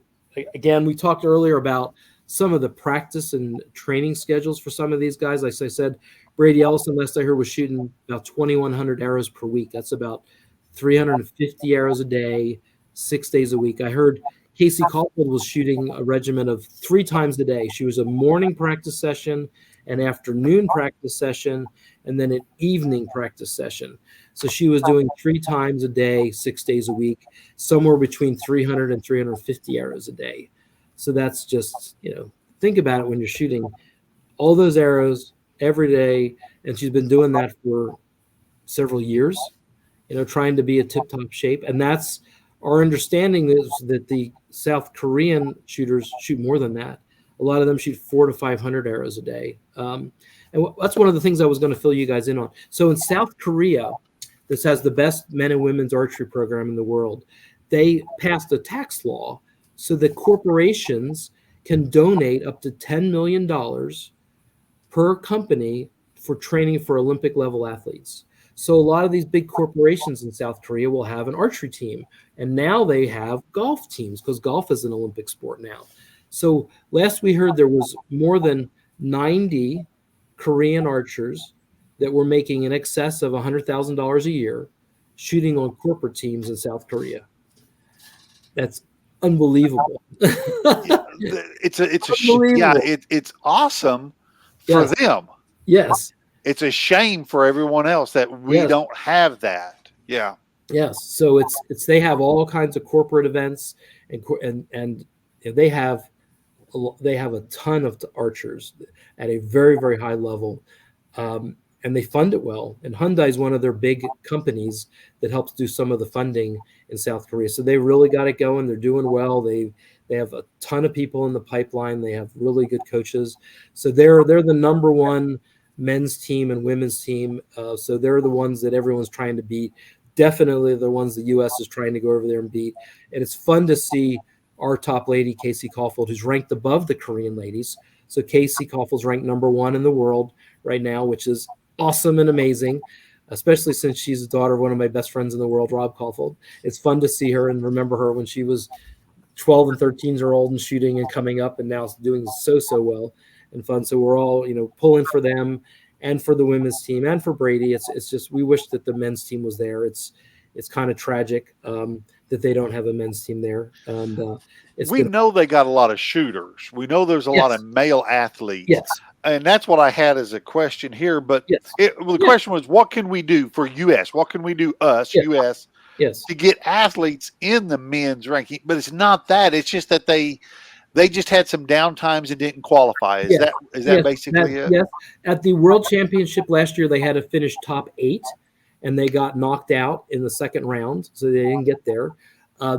Again, we talked earlier about some of the practice and training schedules for some of these guys. Like I said, Brady Ellison, last I heard, was shooting about 2,100 arrows per week. That's about 350 arrows a day, 6 days a week. I heard Casey Caulfield was shooting a regimen of 3 times a day. She was a morning practice session, an afternoon practice session, and then an evening practice session. So she was doing 3 times a day, 6 days a week, somewhere between 300 and 350 arrows a day. So that's just, think about it when you're shooting all those arrows every day. And she's been doing that for several years, trying to be a tip-top shape. And that's our understanding, is that the South Korean shooters shoot more than that. A lot of them shoot 400 to 500 arrows a day. And that's one of the things I was going to fill you guys in on. So in South Korea, this has the best men and women's archery program in the world. They passed a tax law so that corporations can donate up to $10 million per company for training for Olympic level athletes. So a lot of these big corporations in South Korea will have an archery team. And now they have golf teams, because golf is an Olympic sport now. So last we heard, there was more than 90 Korean archers that were making in excess of $100,000 a year shooting on corporate teams in South Korea. That's unbelievable. It's awesome for them. Yes. It's a shame for everyone else that we don't have that. Yeah. Yes. So it's they have all kinds of corporate events, and they have a ton of archers at a very, very high level. And they fund it well. And Hyundai is one of their big companies that helps do some of the funding in South Korea. So they really got it going. They're doing well. They have a ton of people in the pipeline. They have really good coaches. So they're the number one men's team and women's team. So they're the ones that everyone's trying to beat. Definitely the ones the U.S. is trying to go over there and beat. And it's fun to see our top lady, Casey Caulfield, who's ranked above the Korean ladies. So Casey Caulfield's ranked number 1 in the world right now, which is awesome and amazing, especially since she's the daughter of one of my best friends in the world, Rob Caulfield. It's fun to see her and remember her when she was 12 and 13-year-old and shooting and coming up, and now doing so well and fun. So we're all, pulling for them and for the women's team and for Brady. It's just, we wish that the men's team was there. It's kind of tragic that they don't have a men's team there. And we know they got a lot of shooters. We know there's a lot of male athletes. Yes. And that's what I had as a question here. But the question was, what can we do for U.S.? What can we do, U.S., to get athletes in the men's ranking? But it's not that. It's just that they just had some downtimes and didn't qualify. Is that basically it? Yes. At the World Championship last year, they had to finish top 8, and they got knocked out in the second round, so they didn't get there.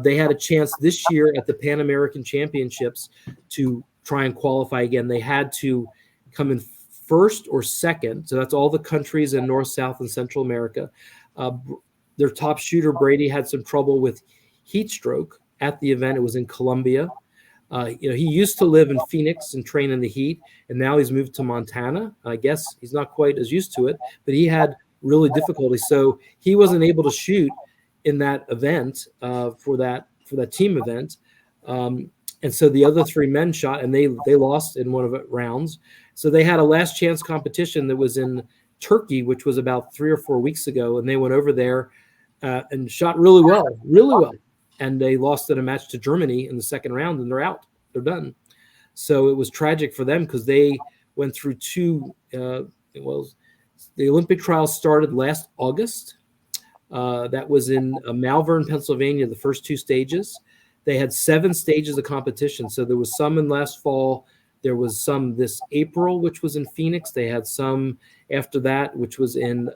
They had a chance this year at the Pan American Championships to try and qualify again. They had to come in first or second. So that's all the countries in North, South, and Central America. Their top shooter, Brady, had some trouble with heat stroke at the event. It was in Colombia. He used to live in Phoenix and train in the heat, and now he's moved to Montana. I guess he's not quite as used to it, but he had really difficulty. So he wasn't able to shoot in that event for that team event. And so the other 3 men shot, and they lost in one of the rounds. So they had a last chance competition that was in Turkey, which was about 3 or 4 weeks ago. And they went over there and shot really well. And they lost in a match to Germany in the second round, and they're out. They're done. So it was tragic for them because they went through 2, the Olympic trials started last August. That was in Malvern, Pennsylvania, the first 2 stages. They had 7 stages of competition. So there was some in last fall, There was some this April, which was in Phoenix. They had some after that, which was in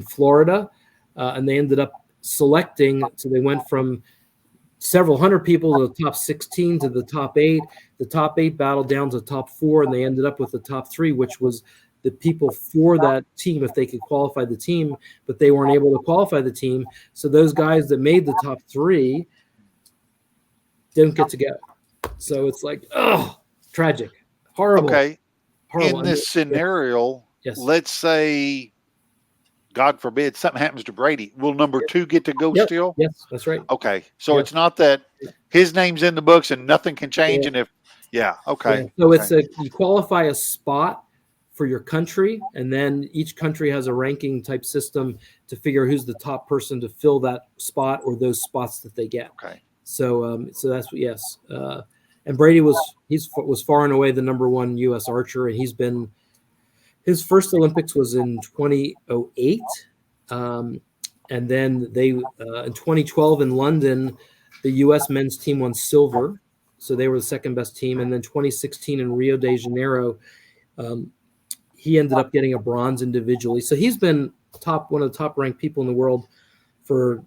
Florida, and they ended up selecting. So they went from several hundred people to the top 16 to the top 8. The top 8 battled down to the top 4, and they ended up with the top 3, which was the people for that team if they could qualify the team, but they weren't able to qualify the team. So those guys that made the top 3 didn't get to go. So it's like, oh, tragic, horrible. Okay. Horrible. In this scenario, yes. Let's say, God forbid, something happens to Brady. Will number 2 get to go still? Yes, that's right. Okay. So it's not that his name's in the books and nothing can change. And if, okay. So it's you qualify a spot for your country, and then each country has a ranking type system to figure who's the top person to fill that spot or those spots that they get. Okay. So that's and Brady was far and away the number 1 U.S. archer, and his first Olympics was in 2008, and then they in 2012 in London, the U.S. men's team won silver, so they were the second best team, and then 2016 in Rio de Janeiro, he ended up getting a bronze individually. So he's been one of the top ranked people in the world for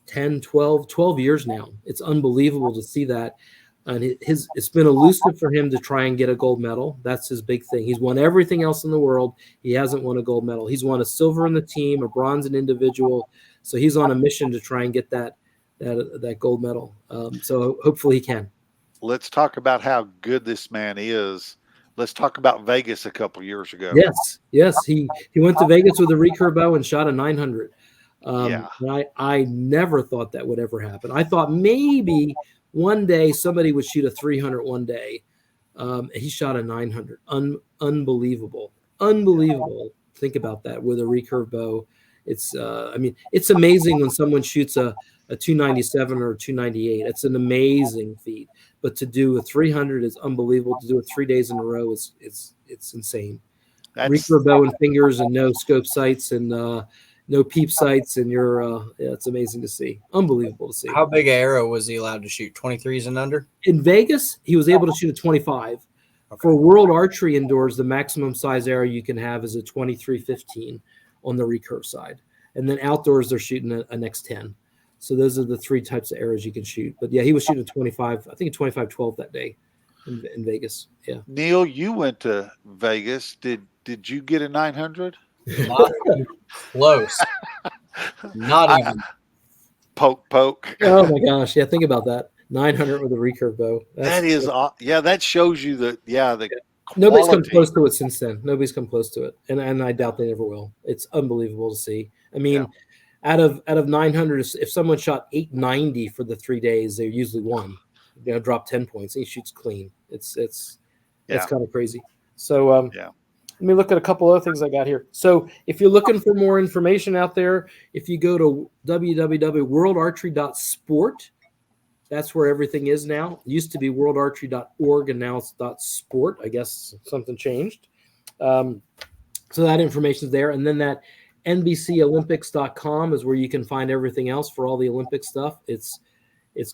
12 years now. It's unbelievable to see that. And it's been elusive for him to try and get a gold medal. That's his big thing. He's won everything else in the world. He hasn't won a gold medal. He's won a silver in the team, a bronze in individual. So he's on a mission to try and get that gold medal. So hopefully he can. Let's talk about how good this man is. Let's talk about Vegas a couple years ago. Yes. He went to Vegas with a recurve bow and shot a 900. I never thought that would ever happen. I thought maybe one day somebody would shoot a 300 one day. He shot a 900. Unbelievable. Think about that with a recurve bow. It's it's amazing when someone shoots a 297 or a 298. It's an amazing feat. But to do a 300 is unbelievable. To do it 3 days in a row it's insane. Recurve bow and fingers and no scope sights and no peep sights, and it's amazing to see. Unbelievable to see. How big an arrow was he allowed to shoot? 23s and under? In Vegas, he was able to shoot a 25. Okay. For World Archery indoors, the maximum size arrow you can have is a 23-15 on the recurve side. And then outdoors, they're shooting an X10. So those are the 3 types of arrows you can shoot. But yeah, he was shooting a 25, I think a 25-12 that day in Vegas. Yeah. Neil, you went to Vegas. Did you get a 900? Not close. Not even. Poke. Oh my gosh. Yeah. Think about that. 900 with a recurve bow. That shows you the nobody's come close to it since then. Nobody's come close to it. And I doubt they ever will. It's unbelievable to see. I mean, out of 900, if someone shot 890 for the 3 days, they usually won. Drop 10 points. He shoots clean. It's kind of crazy. So let me look at a couple other things I got here. So if you're looking for more information out there, if you go to www.worldarchery.sport, that's where everything is now. It used to be worldarchery.org, and now it's .sport. I guess something changed. So that information is there. And then that NBCOlympics.com is where you can find everything else for all the Olympic stuff. It's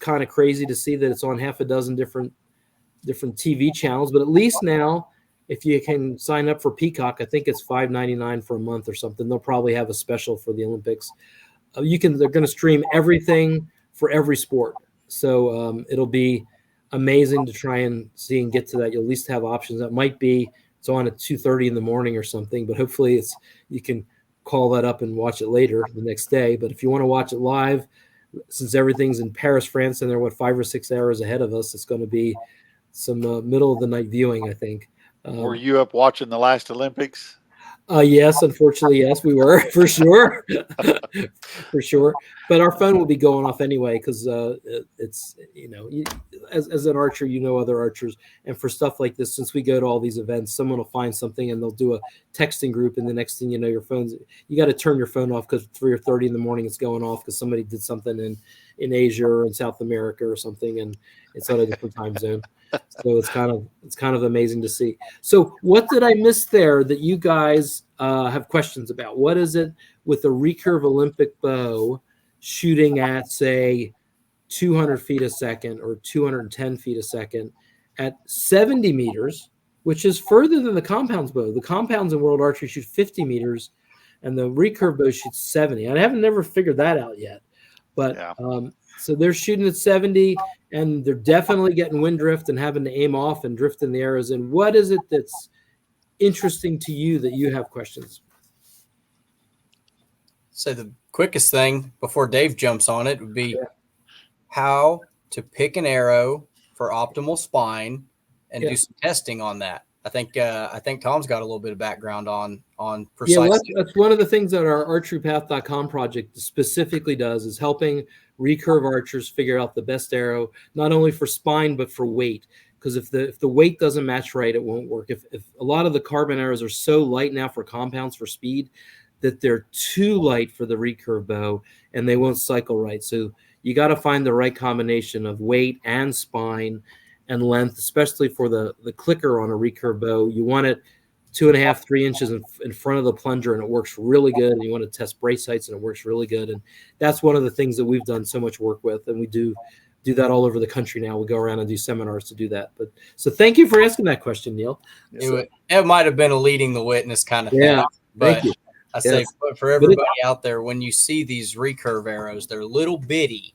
kind of crazy to see that it's on half a dozen different TV channels, but at least now, if you can sign up for Peacock, I think it's $5.99 for a month or something. They'll probably have a special for the Olympics. They're going to stream everything for every sport. So it'll be amazing to try and see and get to that. You'll at least have options. That might be it's on at 2:30 in the morning or something, but hopefully you can call that up and watch it later the next day. But if you want to watch it live, since everything's in Paris, France, and they're 5 or 6 hours ahead of us, it's going to be some middle of the night viewing, I think. Were you up watching the last Olympics? Yes, unfortunately, yes, we were for sure, for sure. But our phone will be going off anyway because it's as an archer, other archers, and for stuff like this, since we go to all these events, someone will find something and they'll do a texting group, and the next thing you know, your phone's you got to turn your phone off because 3 or 30 in the morning it's going off because somebody did something in Asia or in South America or something, and it's on a different time zone. So it's kind of amazing to see. So what did I miss there that you guys have questions about? What is it with a recurve Olympic bow shooting at, say, 200 feet a second or 210 feet a second? at 70 meters, which is further than the compounds bow. The compounds in World Archery shoot 50 meters, and the recurve bow shoots 70. I haven't never figured that out yet, but so they're shooting at 70, and they're definitely getting wind drift and having to aim off and drifting the arrows in. What is it that's interesting to you that you have questions? So the quickest thing before Dave jumps on it would be how to pick an arrow for optimal spine and do some testing on that. I think Tom's got a little bit of background on precisely. Yeah, that's one of the things that our archerypath.com project specifically does, is helping recurve archers figure out the best arrow, not only for spine but for weight. Because if the weight doesn't match right, it won't work. If a lot of the carbon arrows are so light now for compounds for speed that they're too light for the recurve bow and they won't cycle right. So you got to find the right combination of weight and spine and length, especially for the clicker on a recurve bow. You want it 2.5, 3 inches in front of the plunger, and it works really good. And you want to test brace heights, and it works really good. And that's one of the things that we've done so much work with, and we do that all over the country now. We go around and do seminars to do that. But so thank you for asking that question, Neil. It might have been a leading the witness kind of thing. Yeah, but thank you. I say for everybody out there, when you see these recurve arrows, they're little bitty,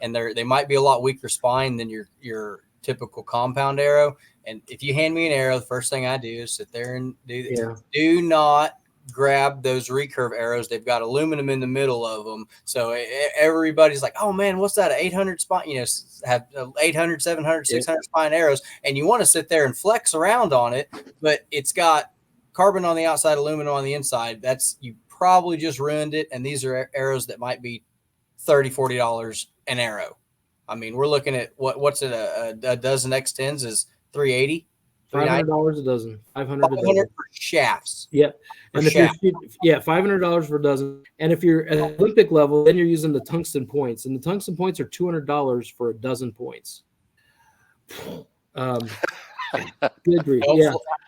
and they might be a lot weaker spine than your typical compound arrow. And if you hand me an arrow, the first thing I do is sit there and do not grab those recurve arrows. They've got aluminum in the middle of them. So everybody's like, oh man, what's that? 800 spine, have 800, 700, 600 spine arrows. And you want to sit there and flex around on it, but it's got carbon on the outside, aluminum on the inside. You probably just ruined it. And these are arrows that might be $30, $40 an arrow. I mean, we're looking at what's it? A dozen X10s is $380, $500 a dozen, $500 for shafts. Yep. And if you're $500 for a dozen. And if you're at Olympic level, then you're using the tungsten points, and the tungsten points are $200 for a dozen points. Good grief.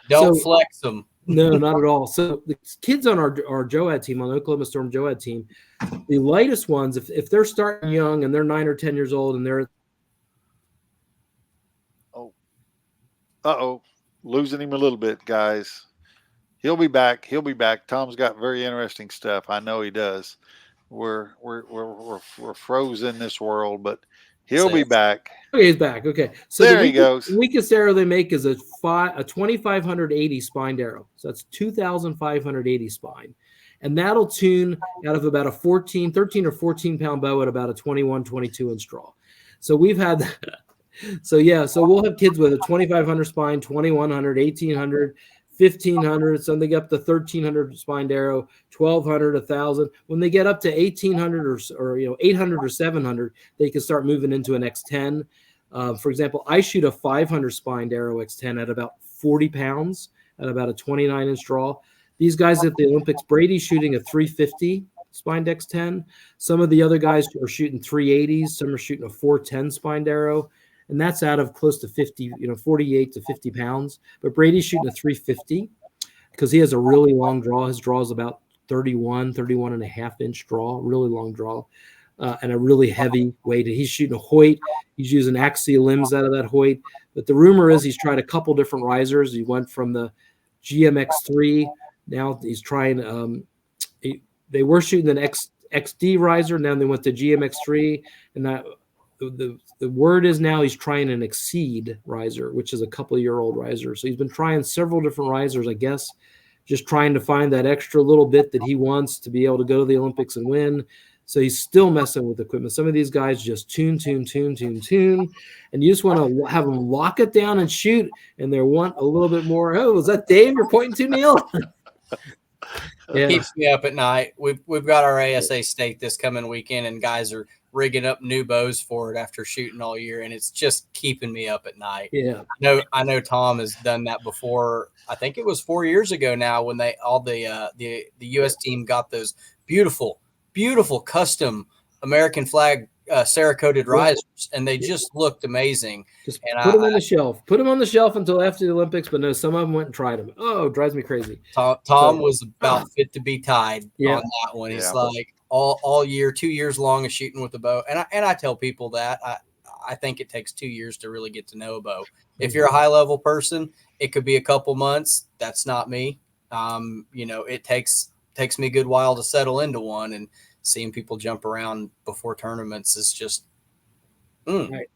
Don't flex them. No, not at all. So the kids on our JOAD team, on the Oklahoma Storm JOAD team, the lightest ones, if they're starting young and they're 9 or 10 years old and they're losing him a little bit, guys. He'll be back. Tom's got very interesting stuff. I know he does. We're frozen in this world, but he'll be back. Okay, he's back. Okay, so there he goes. The weakest arrow they make is a 2,580 spined arrow. So that's 2,580 spine, and that'll tune out of about a 13 or 14 pound bow at about a 21, 22 inch draw. So we've had. So we'll have kids with a 2,500 spine, 2,100, 1,800, 1,500, something up to 1,300 spined arrow, 1,200, 1,000. When they get up to 1,800 or 800 or 700, they can start moving into an X10. For example, I shoot a 500 spined arrow X10 at about 40 pounds at about a 29 inch draw. These guys at the Olympics, Brady's shooting a 350 spined X10. Some of the other guys are shooting 380s. Some are shooting a 410 spined arrow. And that's out of close to 50, 48 to 50 pounds. But Brady's shooting a 350 because he has a really long draw. His draw is about 31 and a half inch draw, really long draw, and a really heavy weight. And he's shooting a Hoyt. He's using axial limbs out of that Hoyt. But the rumor is he's tried a couple different risers. He went from the GMX3. Now he's trying, they were shooting an XD riser. Now they went to GMX3. And that, the word is now he's trying an Exceed riser, which is a couple-year-old riser. So he's been trying several different risers, I guess, just trying to find that extra little bit that he wants to be able to go to the Olympics and win. So he's still messing with equipment. Some of these guys just tune. And you just want to have them lock it down and shoot, and they want a little bit more. Oh, is that Dave you're pointing to, Neil? Keeps me up at night. We've got our ASA state this coming weekend, and guys are rigging up new bows for it after shooting all year, and it's just keeping me up at night. Yeah, I know Tom has done that before. I think it was 4 years ago now when the US team got those beautiful custom American flag Cerakoted risers, and they just looked amazing. Just put them on the shelf. Put them on the shelf until after the Olympics, but no, some of them went and tried them. Oh, it drives me crazy. Tom was about fit to be tied on that one. He's like all year, 2 years long of shooting with the bow. And I tell people that I think it takes 2 years to really get to know a bow. If you're a high level person, it could be a couple months. That's not me. It takes me a good while to settle into one, and seeing people jump around before tournaments is just.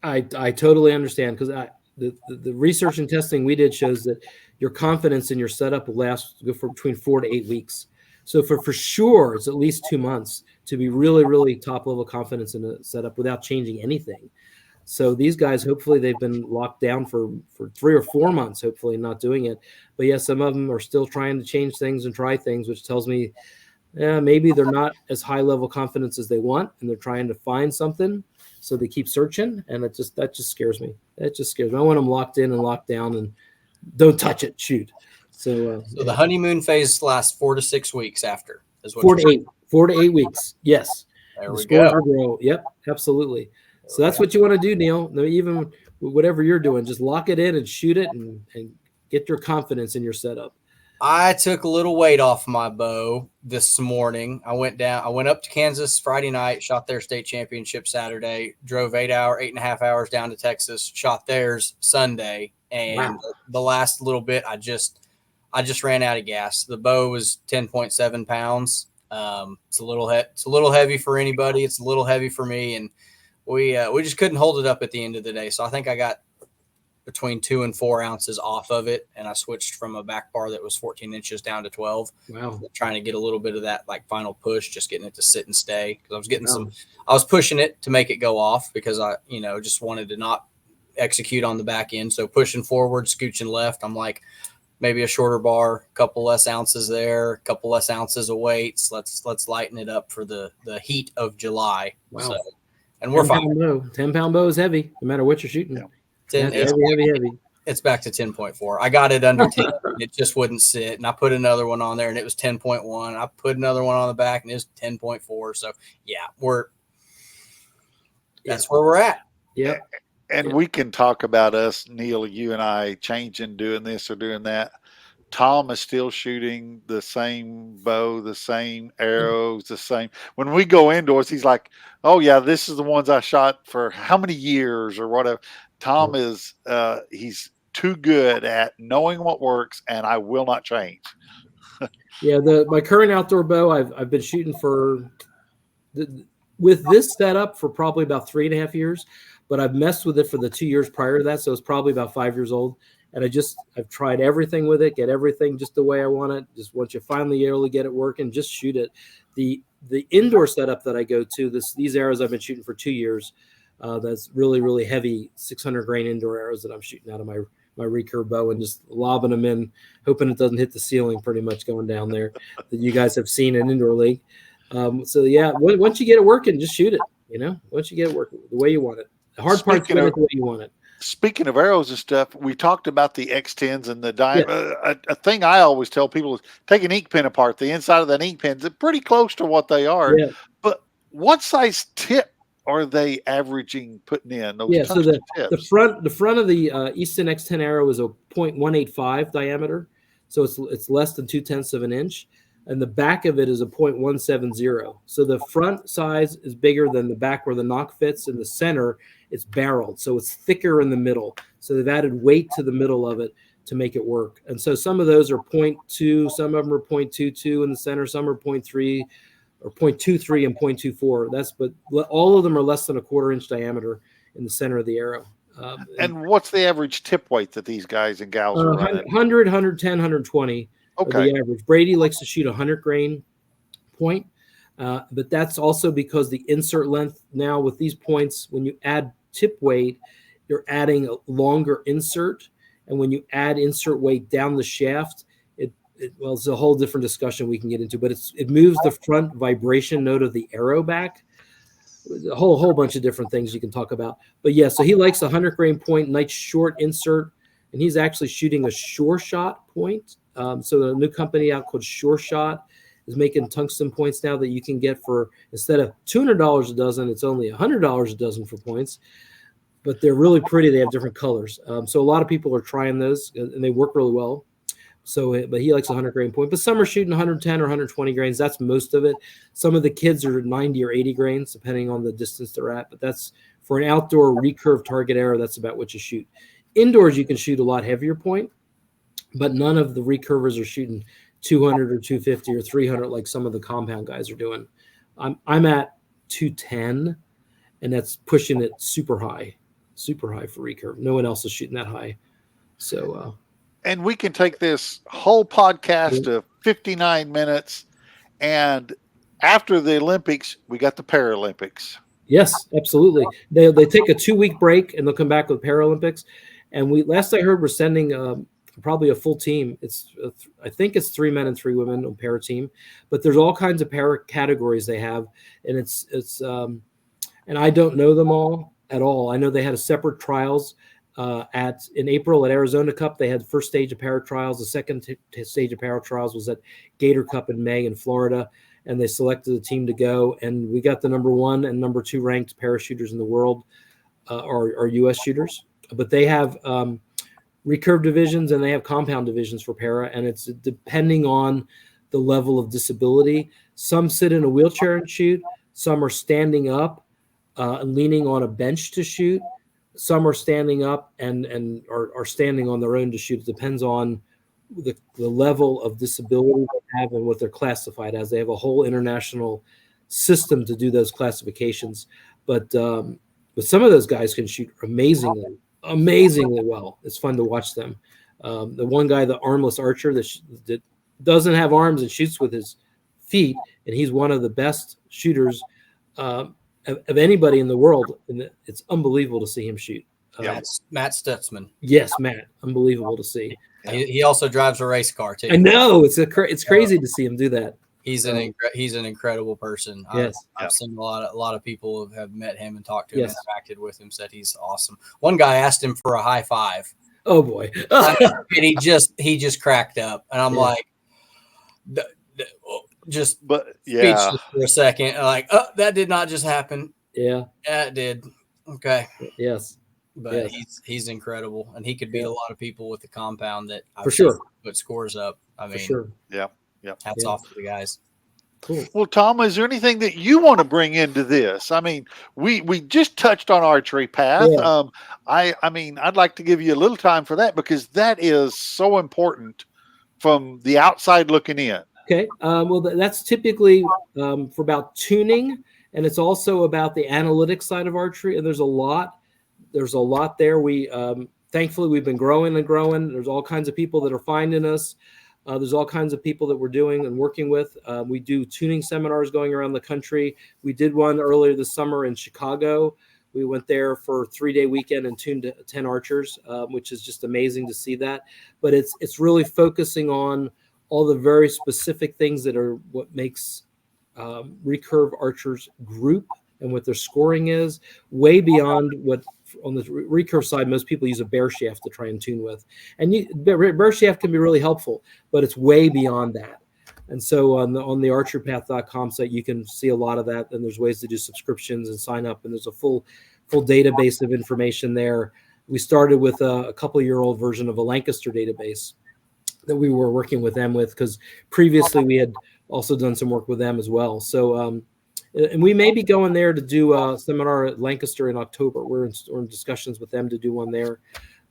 I totally understand, because the research and testing we did shows that your confidence in your setup will go for between 4 to 8 weeks. So for sure, it's at least 2 months to be really, really top level confidence in a setup without changing anything. So these guys, hopefully they've been locked down for 3 or 4 months, hopefully not doing it. But yeah, some of them are still trying to change things and try things, which tells me maybe they're not as high level confidence as they want, and they're trying to find something. So they keep searching, and that just scares me. That just scares me. I want them locked in and locked down, and don't touch it, shoot. So the honeymoon phase lasts 4 to 6 weeks after. Is what 4 to 8 weeks. Yes. There we go. Yep, absolutely. So that's what you want to do, Neil. Even whatever you're doing, just lock it in and shoot it, and get your confidence in your setup. I took a little weight off my bow this morning. I went up to Kansas Friday night, shot their state championship Saturday, drove 8.5 hours down to Texas, shot theirs Sunday. And the last little bit, I just ran out of gas. The bow was 10.7 pounds. It's a little heavy for anybody. It's a little heavy for me. And we just couldn't hold it up at the end of the day. So I think I got between 2 and 4 ounces off of it, and I switched from a back bar that was 14 inches down to 12. Wow! Trying to get a little bit of that like final push, just getting it to sit and stay, because I was getting I was pushing it to make it go off, because I just wanted to not execute on the back end. So pushing forward, scooching left. I'm like, maybe a shorter bar, a couple less ounces there, a couple less ounces of weights. Let's lighten it up for the heat of July. Wow! So, and we're fine. 10-pound bow is heavy, no matter what you're shooting. Yeah. Heavy. It's back to 10.4. I got it under 10. It just wouldn't sit. And I put another one on there, and it was 10.1. I put another one on the back, and it was 10.4. So that's where we're at. Yeah. And we can talk about us, Neil, you and I, changing, doing this or doing that. Tom is still shooting the same bow, the same arrows, the same. When we go indoors, he's like, oh, yeah, this is the ones I shot for how many years or whatever. Tom is, he's too good at knowing what works, and I will not change. Yeah, my current outdoor bow, I've been shooting with this setup for probably about 3.5 years, but I've messed with it for the 2 years prior to that, so it's probably about 5 years old. And I've tried everything with it, get everything just the way I want it. Just once you finally able to get it working, just shoot it. The indoor setup that I go to, these arrows I've been shooting for 2 years. That's really, really heavy 600 grain indoor arrows that I'm shooting out of my recurve bow, and just lobbing them in, hoping it doesn't hit the ceiling, pretty much going down there, that you guys have seen in indoor league. So yeah, once you get it working, just shoot it. Once you get it working the way you want it. The hard part's doing it the way you want it. Speaking of arrows and stuff, we talked about the X10s and the diamond. Yeah. A thing I always tell people is take an ink pen apart. The inside of that ink pen is pretty close to what they are. Yeah. But what size tip are they averaging putting in? Those so the front of the Easton X10 arrow is a 0.185 diameter, so it's less than 0.2 of an inch, and the back of it is a 0.170. So the front size is bigger than the back where the knock fits. In the center, it's barreled, so it's thicker in the middle. So they've added weight to the middle of it to make it work. And so some of those are 0.2, some of them are 0.22 in the center, some are 0.3 or 0.23 and 0.24. But all of them are less than a 1/4 inch diameter in the center of the arrow. And what's the average tip weight that these guys and gals are running? 100, 110, 120. Okay. The average. Brady likes to shoot 100 grain point, but that's also because the insert length now with these points, when you add tip weight, you're adding a longer insert, and when you add insert weight down the shaft, it's a whole different discussion we can get into, but it moves the front vibration node of the arrow back. A whole bunch of different things you can talk about. But yeah, so he likes 100 grain point, nice short insert, and he's actually shooting a Sure Shot point. So the new company out called Sure Shot is making tungsten points now that you can get for, instead of $200 a dozen, it's only $100 a dozen for points. But they're really pretty. They have different colors. So a lot of people are trying those, and they work really well. So, but he likes 100 grain point. But some are shooting 110 or 120 grains. That's most of it. Some of the kids are 90 or 80 grains, depending on the distance they're at. But that's For an outdoor recurve target arrow, that's about what you shoot. Indoors, you can shoot a lot heavier point, but none of the recurvers are shooting 200 or 250 or 300 like some of the compound guys are doing. I'm at 210, and that's pushing it super high for recurve. No one else is shooting that high. So, and we can take this whole podcast of 59 minutes, and after the Olympics, we got the Paralympics. Yes, absolutely. They take a 2-week break and they'll come back with Paralympics. And last I heard, we're sending probably a full team. I think it's 3 men and 3 women on para team, but there's all kinds of para categories they have, and it's and I don't know them all at all. I know they had a separate trials in April at Arizona Cup. They had the first stage of para trials. The second stage of para trials was at Gator Cup in May in Florida, and they selected a team to go. And we got the number 1 and number 2 ranked parachuters in the world are U.S. shooters, but they have recurve divisions and they have compound divisions for para, and it's depending on the level of disability. Some sit in a wheelchair and shoot. Some are standing up and leaning on a bench to shoot. Some are standing up and are standing on their own to shoot. It depends on the level of disability they have and what they're classified as. They have a whole international system to do those classifications. But some of those guys can shoot amazingly well. It's fun to watch them. The one guy, the armless archer that doesn't have arms and shoots with his feet, and he's one of the best shooters of anybody in the world, and it's unbelievable to see him shoot. Matt Stutzman. Yes, Matt. Unbelievable to see. He also drives a race car too. I know it's crazy to see him do that. He's an incredible person. Yes. I've seen a lot of people have met him and talked to him, interacted with him, said he's awesome. One guy asked him for a high five. Oh boy. And he just cracked up, and I'm like, speechless for a second. Like, that did not just happen. Yeah, it did. Okay. Yes. But he's incredible, and he could beat a lot of people with the compound that for sure put scores up. I mean, for sure. Yeah. Hats off to the guys. Cool. Well, Tom, is there anything that you want to bring into this? I mean, we just touched on Archery Path. Yeah. I mean, I'd like to give you a little time for that because that is so important from the outside looking in. Okay. Well, that's typically for about tuning, and it's also about the analytics side of archery. And there's a lot there. We thankfully we've been growing and growing. There's all kinds of people that are finding us. There's all kinds of people that we're doing and working with. We do tuning seminars going around the country. We did one earlier this summer in Chicago. We went there for a 3-day weekend and tuned 10 archers, which is just amazing to see that. But it's really focusing on all the very specific things that are what makes recurve archers group and what their scoring is, way beyond what on the recurve side, most people use a bear shaft to try and tune with. And bear shaft can be really helpful, but it's way beyond that. And so on the archerypath.com site, you can see a lot of that. And there's ways to do subscriptions and sign up. And there's a full database of information there. We started with a couple-year-old version of a Lancaster database that we were working with them with, because previously we had also done some work with them as well. So, and we may be going there to do a seminar at Lancaster in October. We're in discussions with them to do one there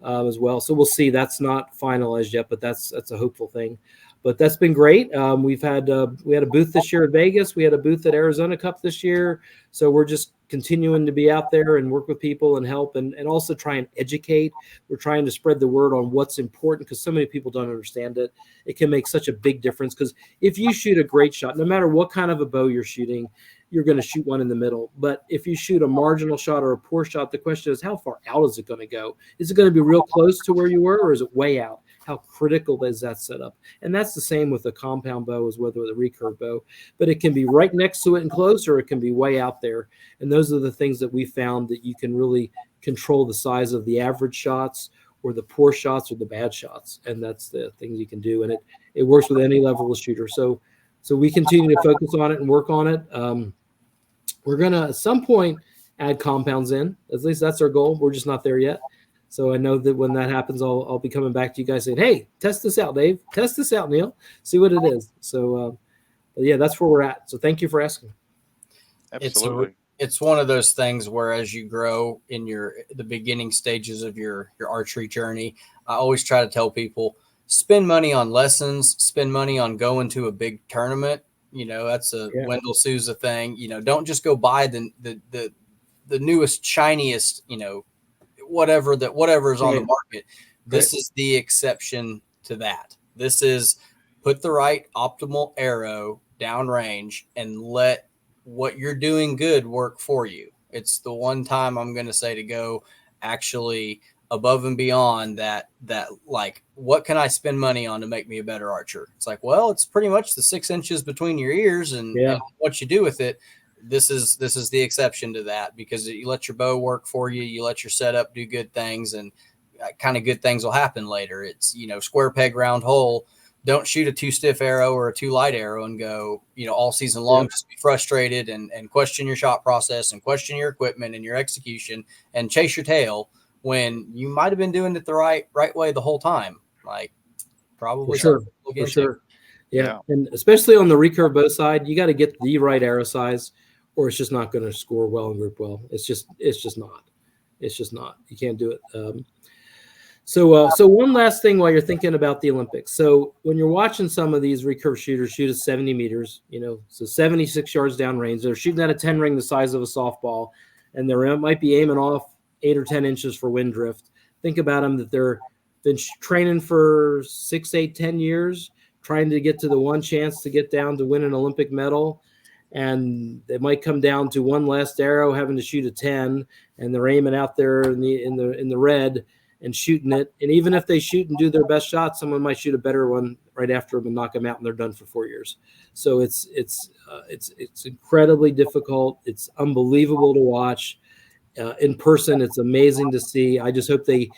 as well. So we'll see. That's not finalized yet, but that's a hopeful thing. But that's been great. We had a booth this year at Vegas. We had a booth at Arizona Cup this year. So we're just continuing to be out there and work with people and help and also try and educate. We're trying to spread the word on what's important because so many people don't understand it. It can make such a big difference because if you shoot a great shot, no matter what kind of a bow you're shooting, you're going to shoot one in the middle. But if you shoot a marginal shot or a poor shot, the question is, how far out is it going to go? Is it going to be real close to where you were, or is it way out? How critical is that setup? And that's the same with a compound bow as whether with a recurve bow. But it can be right next to it and close, or it can be way out there. And those are the things that we found that you can really control the size of the average shots or the poor shots or the bad shots. And that's the things you can do. And it works with any level of shooter. So we continue to focus on it and work on it. We're going to, at some point, add compounds in. At least that's our goal. We're just not there yet. So I know that when that happens, I'll be coming back to you guys saying, hey, test this out, Dave. Test this out, Neil. See what it is. So, yeah, that's where we're at. So thank you for asking. Absolutely. it's one of those things where as you grow in the beginning stages of your archery journey, I always try to tell people, spend money on lessons, spend money on going to a big tournament. That's a Wendell Sousa thing. Don't just go buy the newest, shiniest, whatever is on the market. This is the exception to that. This is put the right optimal arrow downrange and let what you're doing good work for you. It's the one time I'm going to say to go actually above and beyond that, like, what can I spend money on to make me a better archer? It's like, well, it's pretty much the 6 inches between your ears and what you do with it. This is the exception to that, because you let your bow work for you. You let your setup do good things, and kind of good things will happen later. It's, square peg, round hole. Don't shoot a too stiff arrow or a too light arrow and go, all season long, just be frustrated and question your shot process and question your equipment and your execution and chase your tail when you might have been doing it the right way the whole time. Like, probably. For sure. Yeah. And especially on the recurve bow side, you got to get the right arrow size, or it's just not going to score well and group well. It's just not. You can't do it. So one last thing while you're thinking about the Olympics. So when you're watching some of these recurve shooters shoot at 70 meters, so 76 yards down range, they're shooting at a 10 ring the size of a softball, and they might be aiming off 8 or 10 inches for wind drift. Think about them, that they're been training for 6, 8, 10 years, trying to get to the one chance to get down to win an Olympic medal. And it might come down to one last arrow, having to shoot a 10, and they're aiming out there in the red and shooting it. And even if they shoot and do their best shot, someone might shoot a better one right after them and knock them out, and they're done for 4 years. So it's incredibly difficult. It's unbelievable to watch. In person, it's amazing to see. I just hope that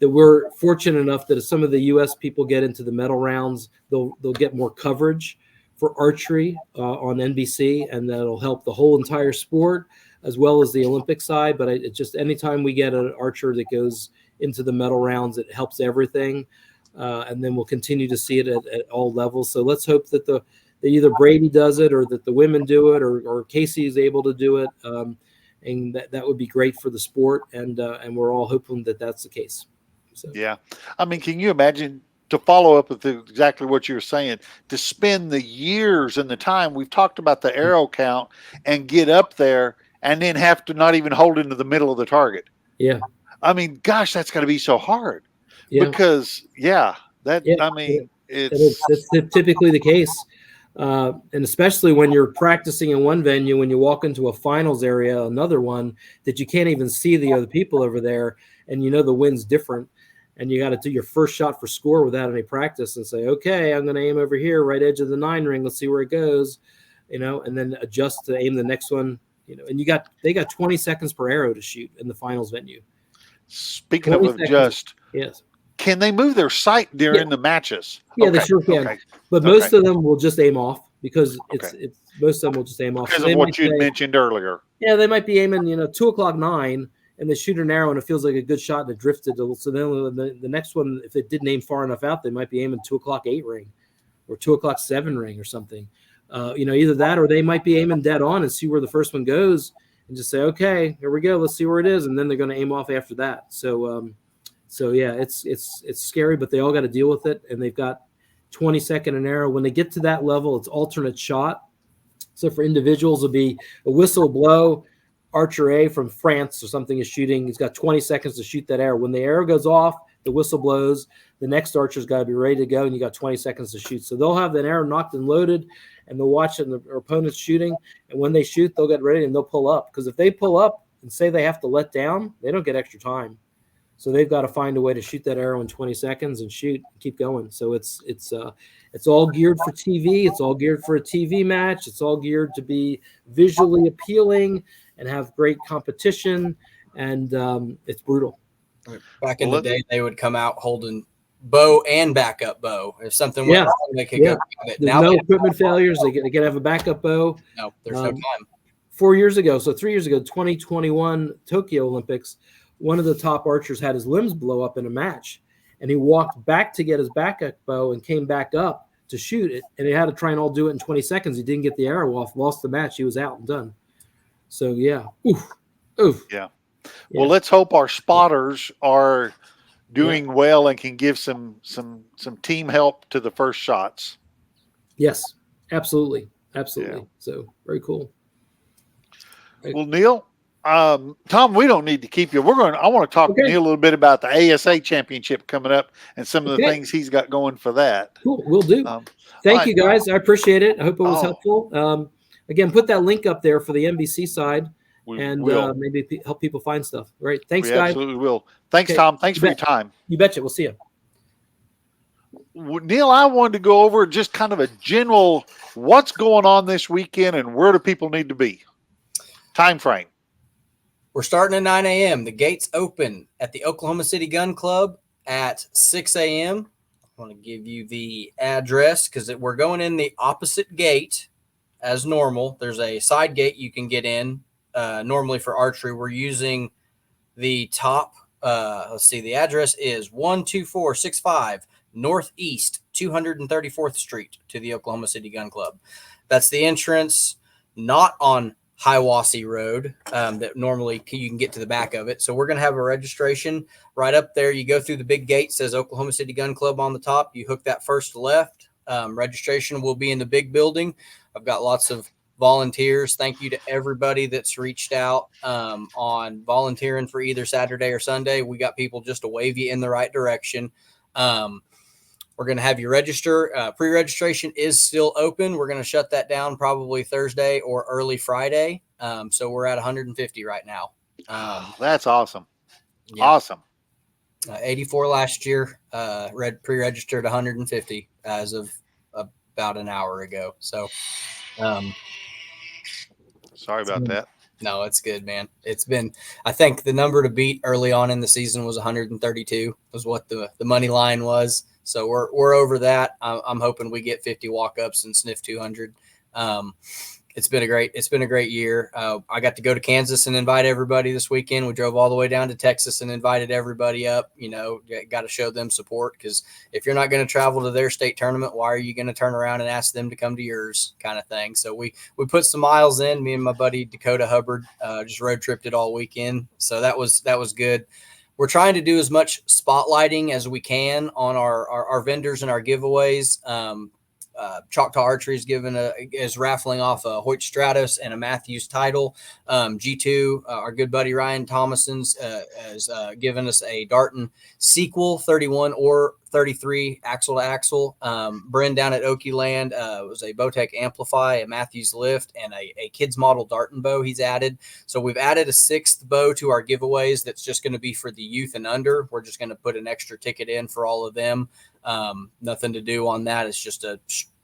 we're fortunate enough that if some of the U.S. people get into the medal rounds, they'll get more coverage for archery on NBC, and that'll help the whole entire sport as well as the Olympic side. But it just, anytime we get an archer that goes into the medal rounds, it helps everything. And then we'll continue to see it at all levels. So let's hope that either Brady does it, or that the women do it, or Casey is able to do it. And that would be great for the sport. And we're all hoping that that's the case. So. Yeah. I mean, can you imagine, to follow up with exactly what you were saying, to spend the years and the time, we've talked about the arrow count, and get up there and then have to not even hold into the middle of the target. Yeah. I mean, gosh, that's got to be so hard. Because it's typically the case. And especially when you're practicing in one venue, when you walk into a finals area, another one, that you can't even see the other people over there, and the wind's different, and you got to do your first shot for score without any practice and say, okay, I'm going to aim over here, right edge of the 9 ring. Let's see where it goes, and then adjust to aim the next one, and they got 20 seconds per arrow to shoot in the finals venue. Speaking of adjust, yes. Can they move their sight during the matches? Yeah, they sure can. Okay. But most of them will just aim off, because it's most of them will just aim off. Because of what you mentioned earlier. Yeah, they might be aiming, 2:09, and they shoot an arrow and it feels like a good shot and it drifted. So then the next one, if it didn't aim far enough out, they might be aiming 2:08 ring or 2:07 ring or something. Either that, or they might be aiming dead on and see where the first one goes and just say, okay, here we go, let's see where it is, and then they're going to aim off after that. So yeah, it's scary, but they all got to deal with it, and they've got 20-second an arrow. When they get to that level, it's alternate shot. So for individuals, it'll be a whistle blow. Archer A from France or something is shooting. He's got 20 seconds to shoot that arrow. When the arrow goes off, the whistle blows. The next archer's got to be ready to go, and you got 20 seconds to shoot. So they'll have that arrow knocked and loaded, and they'll watch their opponents shooting. And when they shoot, they'll get ready and they'll pull up. Because if they pull up and say they have to let down, they don't get extra time. So they've got to find a way to shoot that arrow in 20 seconds and shoot and keep going. So it's all geared for TV. It's all geared for a TV match. It's all geared to be visually appealing and have great competition. And it's brutal. Back in the day, they would come out holding bow and backup bow. If something went wrong, they could go grab it. Now no equipment failures. They can have a backup bow. No, there's no time. 3 years ago, 2021 Tokyo Olympics, one of the top archers had his limbs blow up in a match, and he walked back to get his backup bow and came back up to shoot it, and he had to try and all do it in 20 seconds. He didn't get the arrow off, lost the match. He was out and done. So yeah. Oof. Yeah. Well, let's hope our spotters are doing well and can give some team help to the first shots. Yes, absolutely. Yeah. So very cool. Well, Neil, Tom, we don't need to keep you. I want to talk to Neil a little bit about the ASA championship coming up and some of the things he's got going for that. Cool. We'll do. Thank you guys. I appreciate it. I hope it was helpful. Again, put that link up there for the NBC side and maybe help people find stuff. Right. Thanks, guys. Absolutely will. Thanks, Tom. Thanks for your time. You betcha. We'll see you. Neil, I wanted to go over just kind of a general what's going on this weekend and where do people need to be? Time frame. We're starting at 9 a.m. The gates open at the Oklahoma City Gun Club at 6 a.m. I want to give you the address because we're going in the opposite gate as normal. There's a side gate you can get in. Normally for archery, we're using the top. Let's see. The address is 12465 Northeast 234th Street to the Oklahoma City Gun Club. That's the entrance, not on Hiwassee Road that normally you can get to the back of it. So we're going to have a registration right up there. You go through the big gate, says Oklahoma City Gun Club on the top. You hook that first left. Registration will be in the big building. I've got lots of volunteers. Thank you to everybody that's reached out on volunteering for either Saturday or Sunday. We got people just to wave you in the right direction. We're going to have you register. Pre-registration is still open. We're going to shut that down probably Thursday or early Friday. So we're at 150 right now. That's awesome. Yeah. Awesome. 84 last year, pre-registered 150 as of about an hour ago. So sorry about that. No, it's good, man. It's been, I think the number to beat early on in the season was 132 was what the money line was. So we're over that. I'm hoping we get 50 walk-ups and sniff 200. It's been a great year. I got to go to Kansas and invite everybody this weekend. We drove all the way down to Texas and invited everybody up. You know, got to show them support because if you're not going to travel to their state tournament, why are you going to turn around and ask them to come to yours kind of thing? So we put some miles in. Me and my buddy Dakota Hubbard just road tripped it all weekend. So that was good. We're trying to do as much spotlighting as we can on our vendors and our giveaways. Choctaw Archery is raffling off a Hoyt Stratos and a Matthews title. G2, our good buddy Ryan Thomason's has given us a Darton sequel 31 or 33 axle to axle. Bryn down at Okie Land was a Bowtech Amplify, a Matthews lift, and a kids model Darton bow he's added. So we've added a 6th bow to our giveaways that's just going to be for the youth and under. We're just going to put an extra ticket in for all of them. Nothing to do on that. It's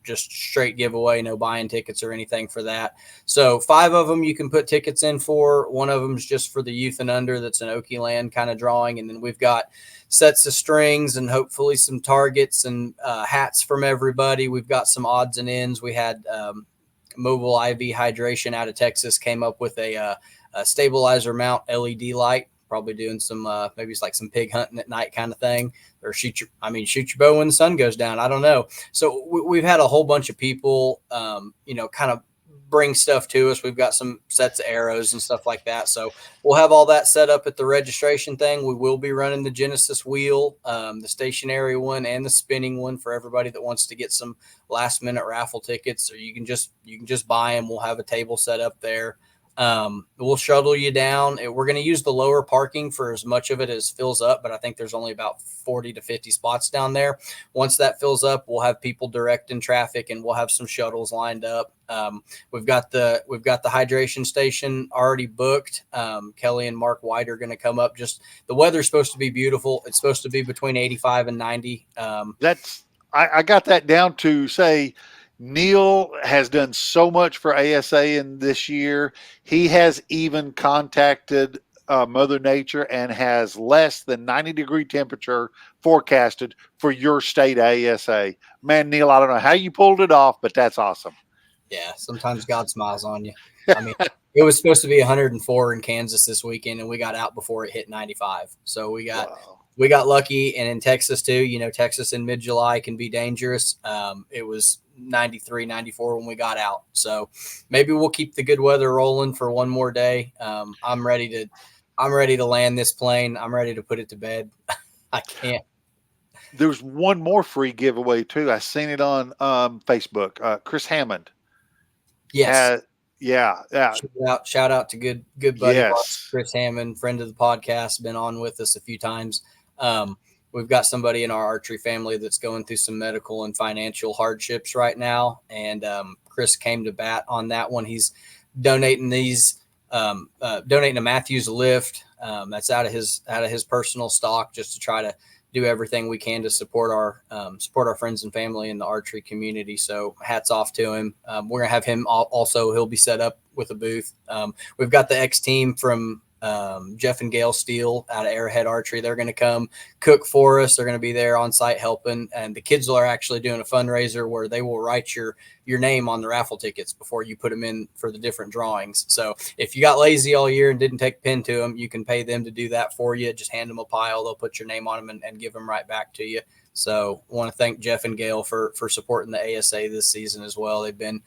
just straight giveaway, no buying tickets or anything for that. So 5 of them you can put tickets in for. 1 of them is just for the youth and under. That's an Okie Land kind of drawing. And then we've got sets of strings and hopefully some targets and hats from everybody. We've got some odds and ends. We had Mobile IV Hydration out of Texas came up with a stabilizer mount LED light. Probably doing some maybe it's like some pig hunting at night kind of thing, or shoot your bow when the sun goes down. I don't know. So we've had a whole bunch of people, kind of bring stuff to us. We've got some sets of arrows and stuff like that. So we'll have all that set up at the registration thing. We will be running the Genesis wheel, the stationary one and the spinning one for everybody that wants to get some last minute raffle tickets, or you can just buy them. We'll have a table set up there. We'll shuttle you down. We're going to use the lower parking for as much of it as fills up, but I think there's only about 40 to 50 spots down there. Once that fills up, we'll have people directing traffic and we'll have some shuttles lined up. We've got the hydration station already booked. Kelly and Mark White are going to come up. Just the weather's supposed to be beautiful. It's supposed to be between 85 and 90. I got that down to say, Neil has done so much for ASA in this year. He has even contacted Mother Nature and has less than 90-degree temperature forecasted for your state ASA. Man, Neil, I don't know how you pulled it off, but that's awesome. Yeah, sometimes God smiles on you. I mean, it was supposed to be 104 in Kansas this weekend, and we got out before it hit 95. So we got we got lucky, and in Texas too. Texas in mid-July can be dangerous. It was 93, 94 when we got out, so maybe we'll keep the good weather rolling for one more day. I'm ready to land this plane. I'm ready to put it to bed. I can't. There's one more free giveaway too. I seen it on Facebook. Chris Hammond. Yes. Yeah. Shout out to good buddy of ours, Yes. Chris Hammond, friend of the podcast, been on with us a few times. We've got somebody in our archery family that's going through some medical and financial hardships right now, and Chris came to bat on that one. He's donating donating to Matthew's lift. That's out of his personal stock, just to try to do everything we can to support our friends and family in the archery community. So hats off to him. We're gonna have him also. He'll be set up with a booth. We've got the X team from Jeff and Gail Steele out of Arrowhead Archery. They're going to come cook for us. They're going to be there on site helping. And the kids are actually doing a fundraiser where they will write your name on the raffle tickets before you put them in for the different drawings. So if you got lazy all year and didn't take a pen to them, you can pay them to do that for you. Just hand them a pile. They'll put your name on them and give them right back to you. So I want to thank Jeff and Gail for supporting the ASA this season as well. They've been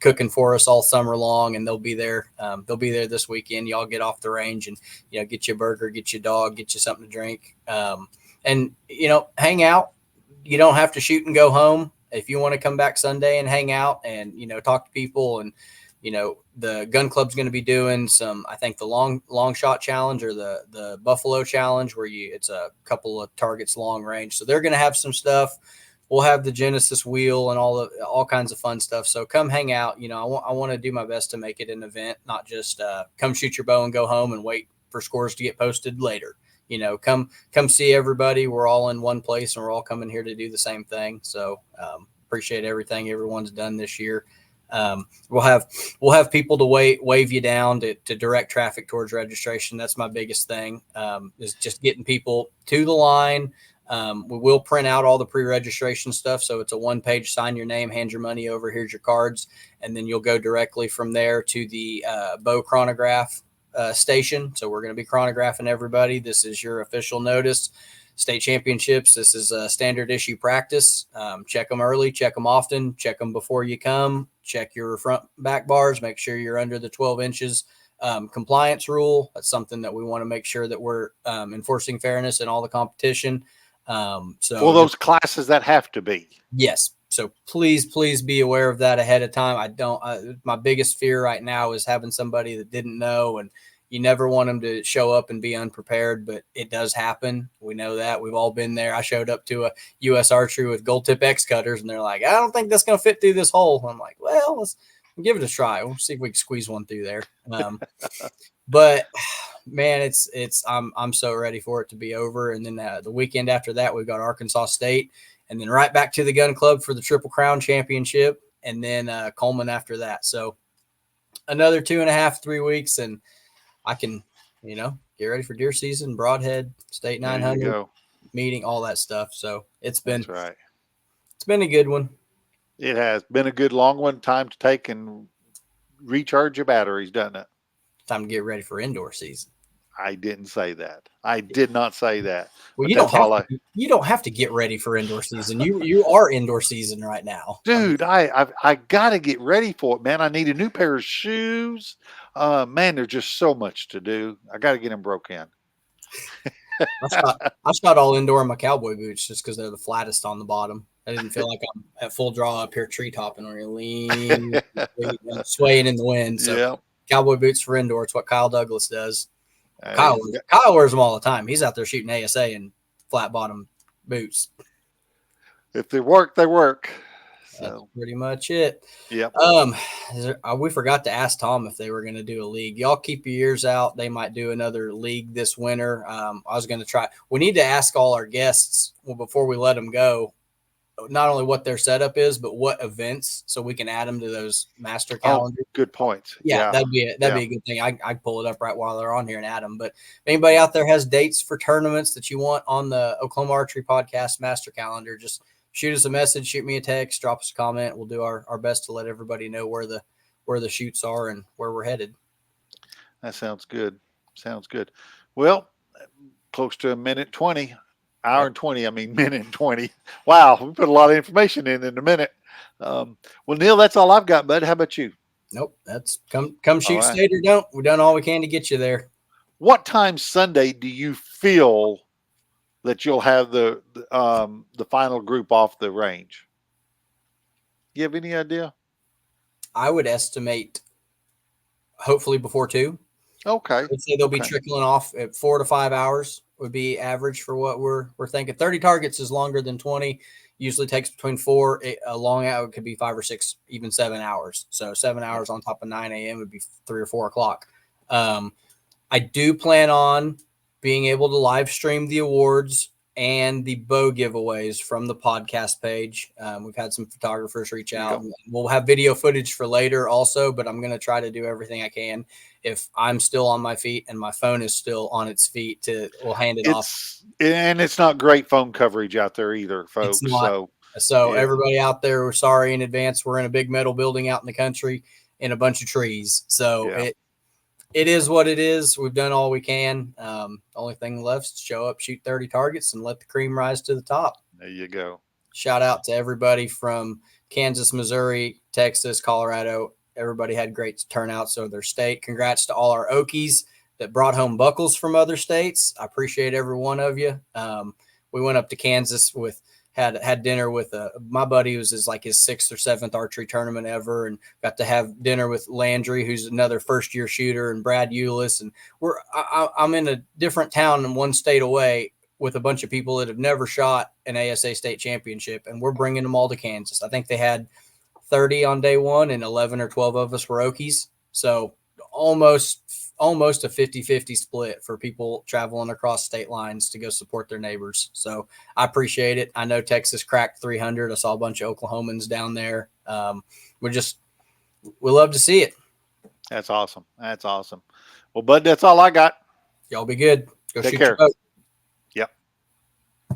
cooking for us all summer long, and they'll be there. They'll be there this weekend. Y'all get off the range and get you a burger, get you a dog, get you something to drink, and hang out. You don't have to shoot and go home. If you want to come back Sunday and hang out and talk to people, and the gun club's going to be doing some, I think, the long shot challenge or the buffalo challenge where it's a couple of targets long range. So they're going to have some stuff. We'll have the Genesis wheel and all kinds of fun stuff. So come hang out. I want to do my best to make it an event, not just come shoot your bow and go home and wait for scores to get posted later. Come see everybody. We're all in one place and we're all coming here to do the same thing. So appreciate everything everyone's done this year. We'll have people to wave you down to direct traffic towards registration. That's my biggest thing, is just getting people to the line. We will print out all the pre-registration stuff. So it's a one-page, sign your name, hand your money over, here's your cards. And then you'll go directly from there to the bow chronograph station. So we're going to be chronographing everybody. This is your official notice. State championships. This is a standard issue practice. Check them early, check them often, check them before you come, check your front back bars, make sure you're under the 12 inches compliance rule. That's something that we want to make sure that we're enforcing fairness in all the competition. So those classes that have to be. Yes. So please be aware of that ahead of time. My biggest fear right now is having somebody that didn't know, and you never want them to show up and be unprepared, but it does happen. We know that. We've all been there. I showed up to a US Archery with gold tip X cutters, and they're like, I don't think that's going to fit through this hole. I'm like, well, let's give it a try. We'll see if we can squeeze one through there. But man, I'm so ready for it to be over. And then the weekend after that, we've got Arkansas State, and then right back to the gun club for the Triple Crown Championship. And then Coleman after that. So another 2.5, 3 weeks, and I can, get ready for deer season, broadhead, state 900 meeting, all that stuff. So it's been a good one. It has been a good long one. Time to take and recharge your batteries, doesn't it? Time to get ready for indoor season. I didn't say that. I did not say that. Well, you don't have to get ready for indoor season. You are indoor season right now, dude. I got to get ready for it, man. I need a new pair of shoes. Man, there's just so much to do. I got to get them broke in. I shot all indoor in my cowboy boots just because they're the flattest on the bottom. I didn't feel like I'm at full draw up here tree topping or lean, swaying in the wind. So cowboy boots for indoor. It's what Kyle Douglas does. Kyle wears them all the time. He's out there shooting ASA in flat bottom boots. If they work, they work. That's pretty much it. Yep. We forgot to ask Tom if they were going to do a league. Y'all keep your ears out. They might do another league this winter. I was going to try. We need to ask all our guests before we let them go, not only what their setup is, but what events, so we can add them to those master calendars. Good point. Yeah, that'd be a good thing. I'd pull it up right while they're on here and add them. But if anybody out there has dates for tournaments that you want on the Oklahoma Archery Podcast master calendar, just shoot us a message, shoot me a text, drop us a comment. We'll do our best to let everybody know where the shoots are and where we're headed. That sounds good. Well, close to 1:20. Hour and 20. I mean, minute and 20. Wow. We put a lot of information in a minute. Well, Neil, that's all I've got, bud. How about you? Nope. That's come shoot right. state or don't. We've done all we can to get you there. What time Sunday do you feel that you'll have the final group off the range? You have any idea? I would estimate hopefully before 2. Okay. I'd say they'll be trickling off at 4 to 5 hours would be average for what we're thinking. 30 targets is longer than 20. Usually takes between 4. A long hour could be 5 or 6, even 7 hours. So 7 hours on top of 9 a.m. would be 3 or 4 o'clock. I do plan on being able to live stream the awards and the bow giveaways from the podcast page. We've had some photographers reach out. We'll have video footage for later also, but I'm going to try to do everything I can. If I'm still on my feet and my phone is still on its feet, we'll hand it off. And it's not great phone coverage out there either, folks. It's not. So everybody out there, we're sorry in advance. We're in a big metal building out in the country in a bunch of trees. So it is what it is. We've done all we can. The only thing left is show up, shoot 30 targets, and let the cream rise to the top. There you go. Shout out to everybody from Kansas, Missouri, Texas, Colorado. Everybody had great turnouts of their state. Congrats to all our Okies that brought home buckles from other states. I appreciate every one of you. We went up to Kansas had dinner with my buddy who's his 6th or 7th archery tournament ever, and got to have dinner with Landry, who's another first-year shooter, and Brad Eulis. And I'm in a different town and one state away with a bunch of people that have never shot an ASA state championship, and we're bringing them all to Kansas. I think they had 30 on day 1, and 11 or 12 of us were Okies. So almost a 50-50 split for people traveling across state lines to go support their neighbors. So I appreciate it. I know Texas cracked 300. I saw a bunch of Oklahomans down there. We love to see it. That's awesome. Well, bud, that's all I got. Y'all be good. Go Take shoot care. your boat.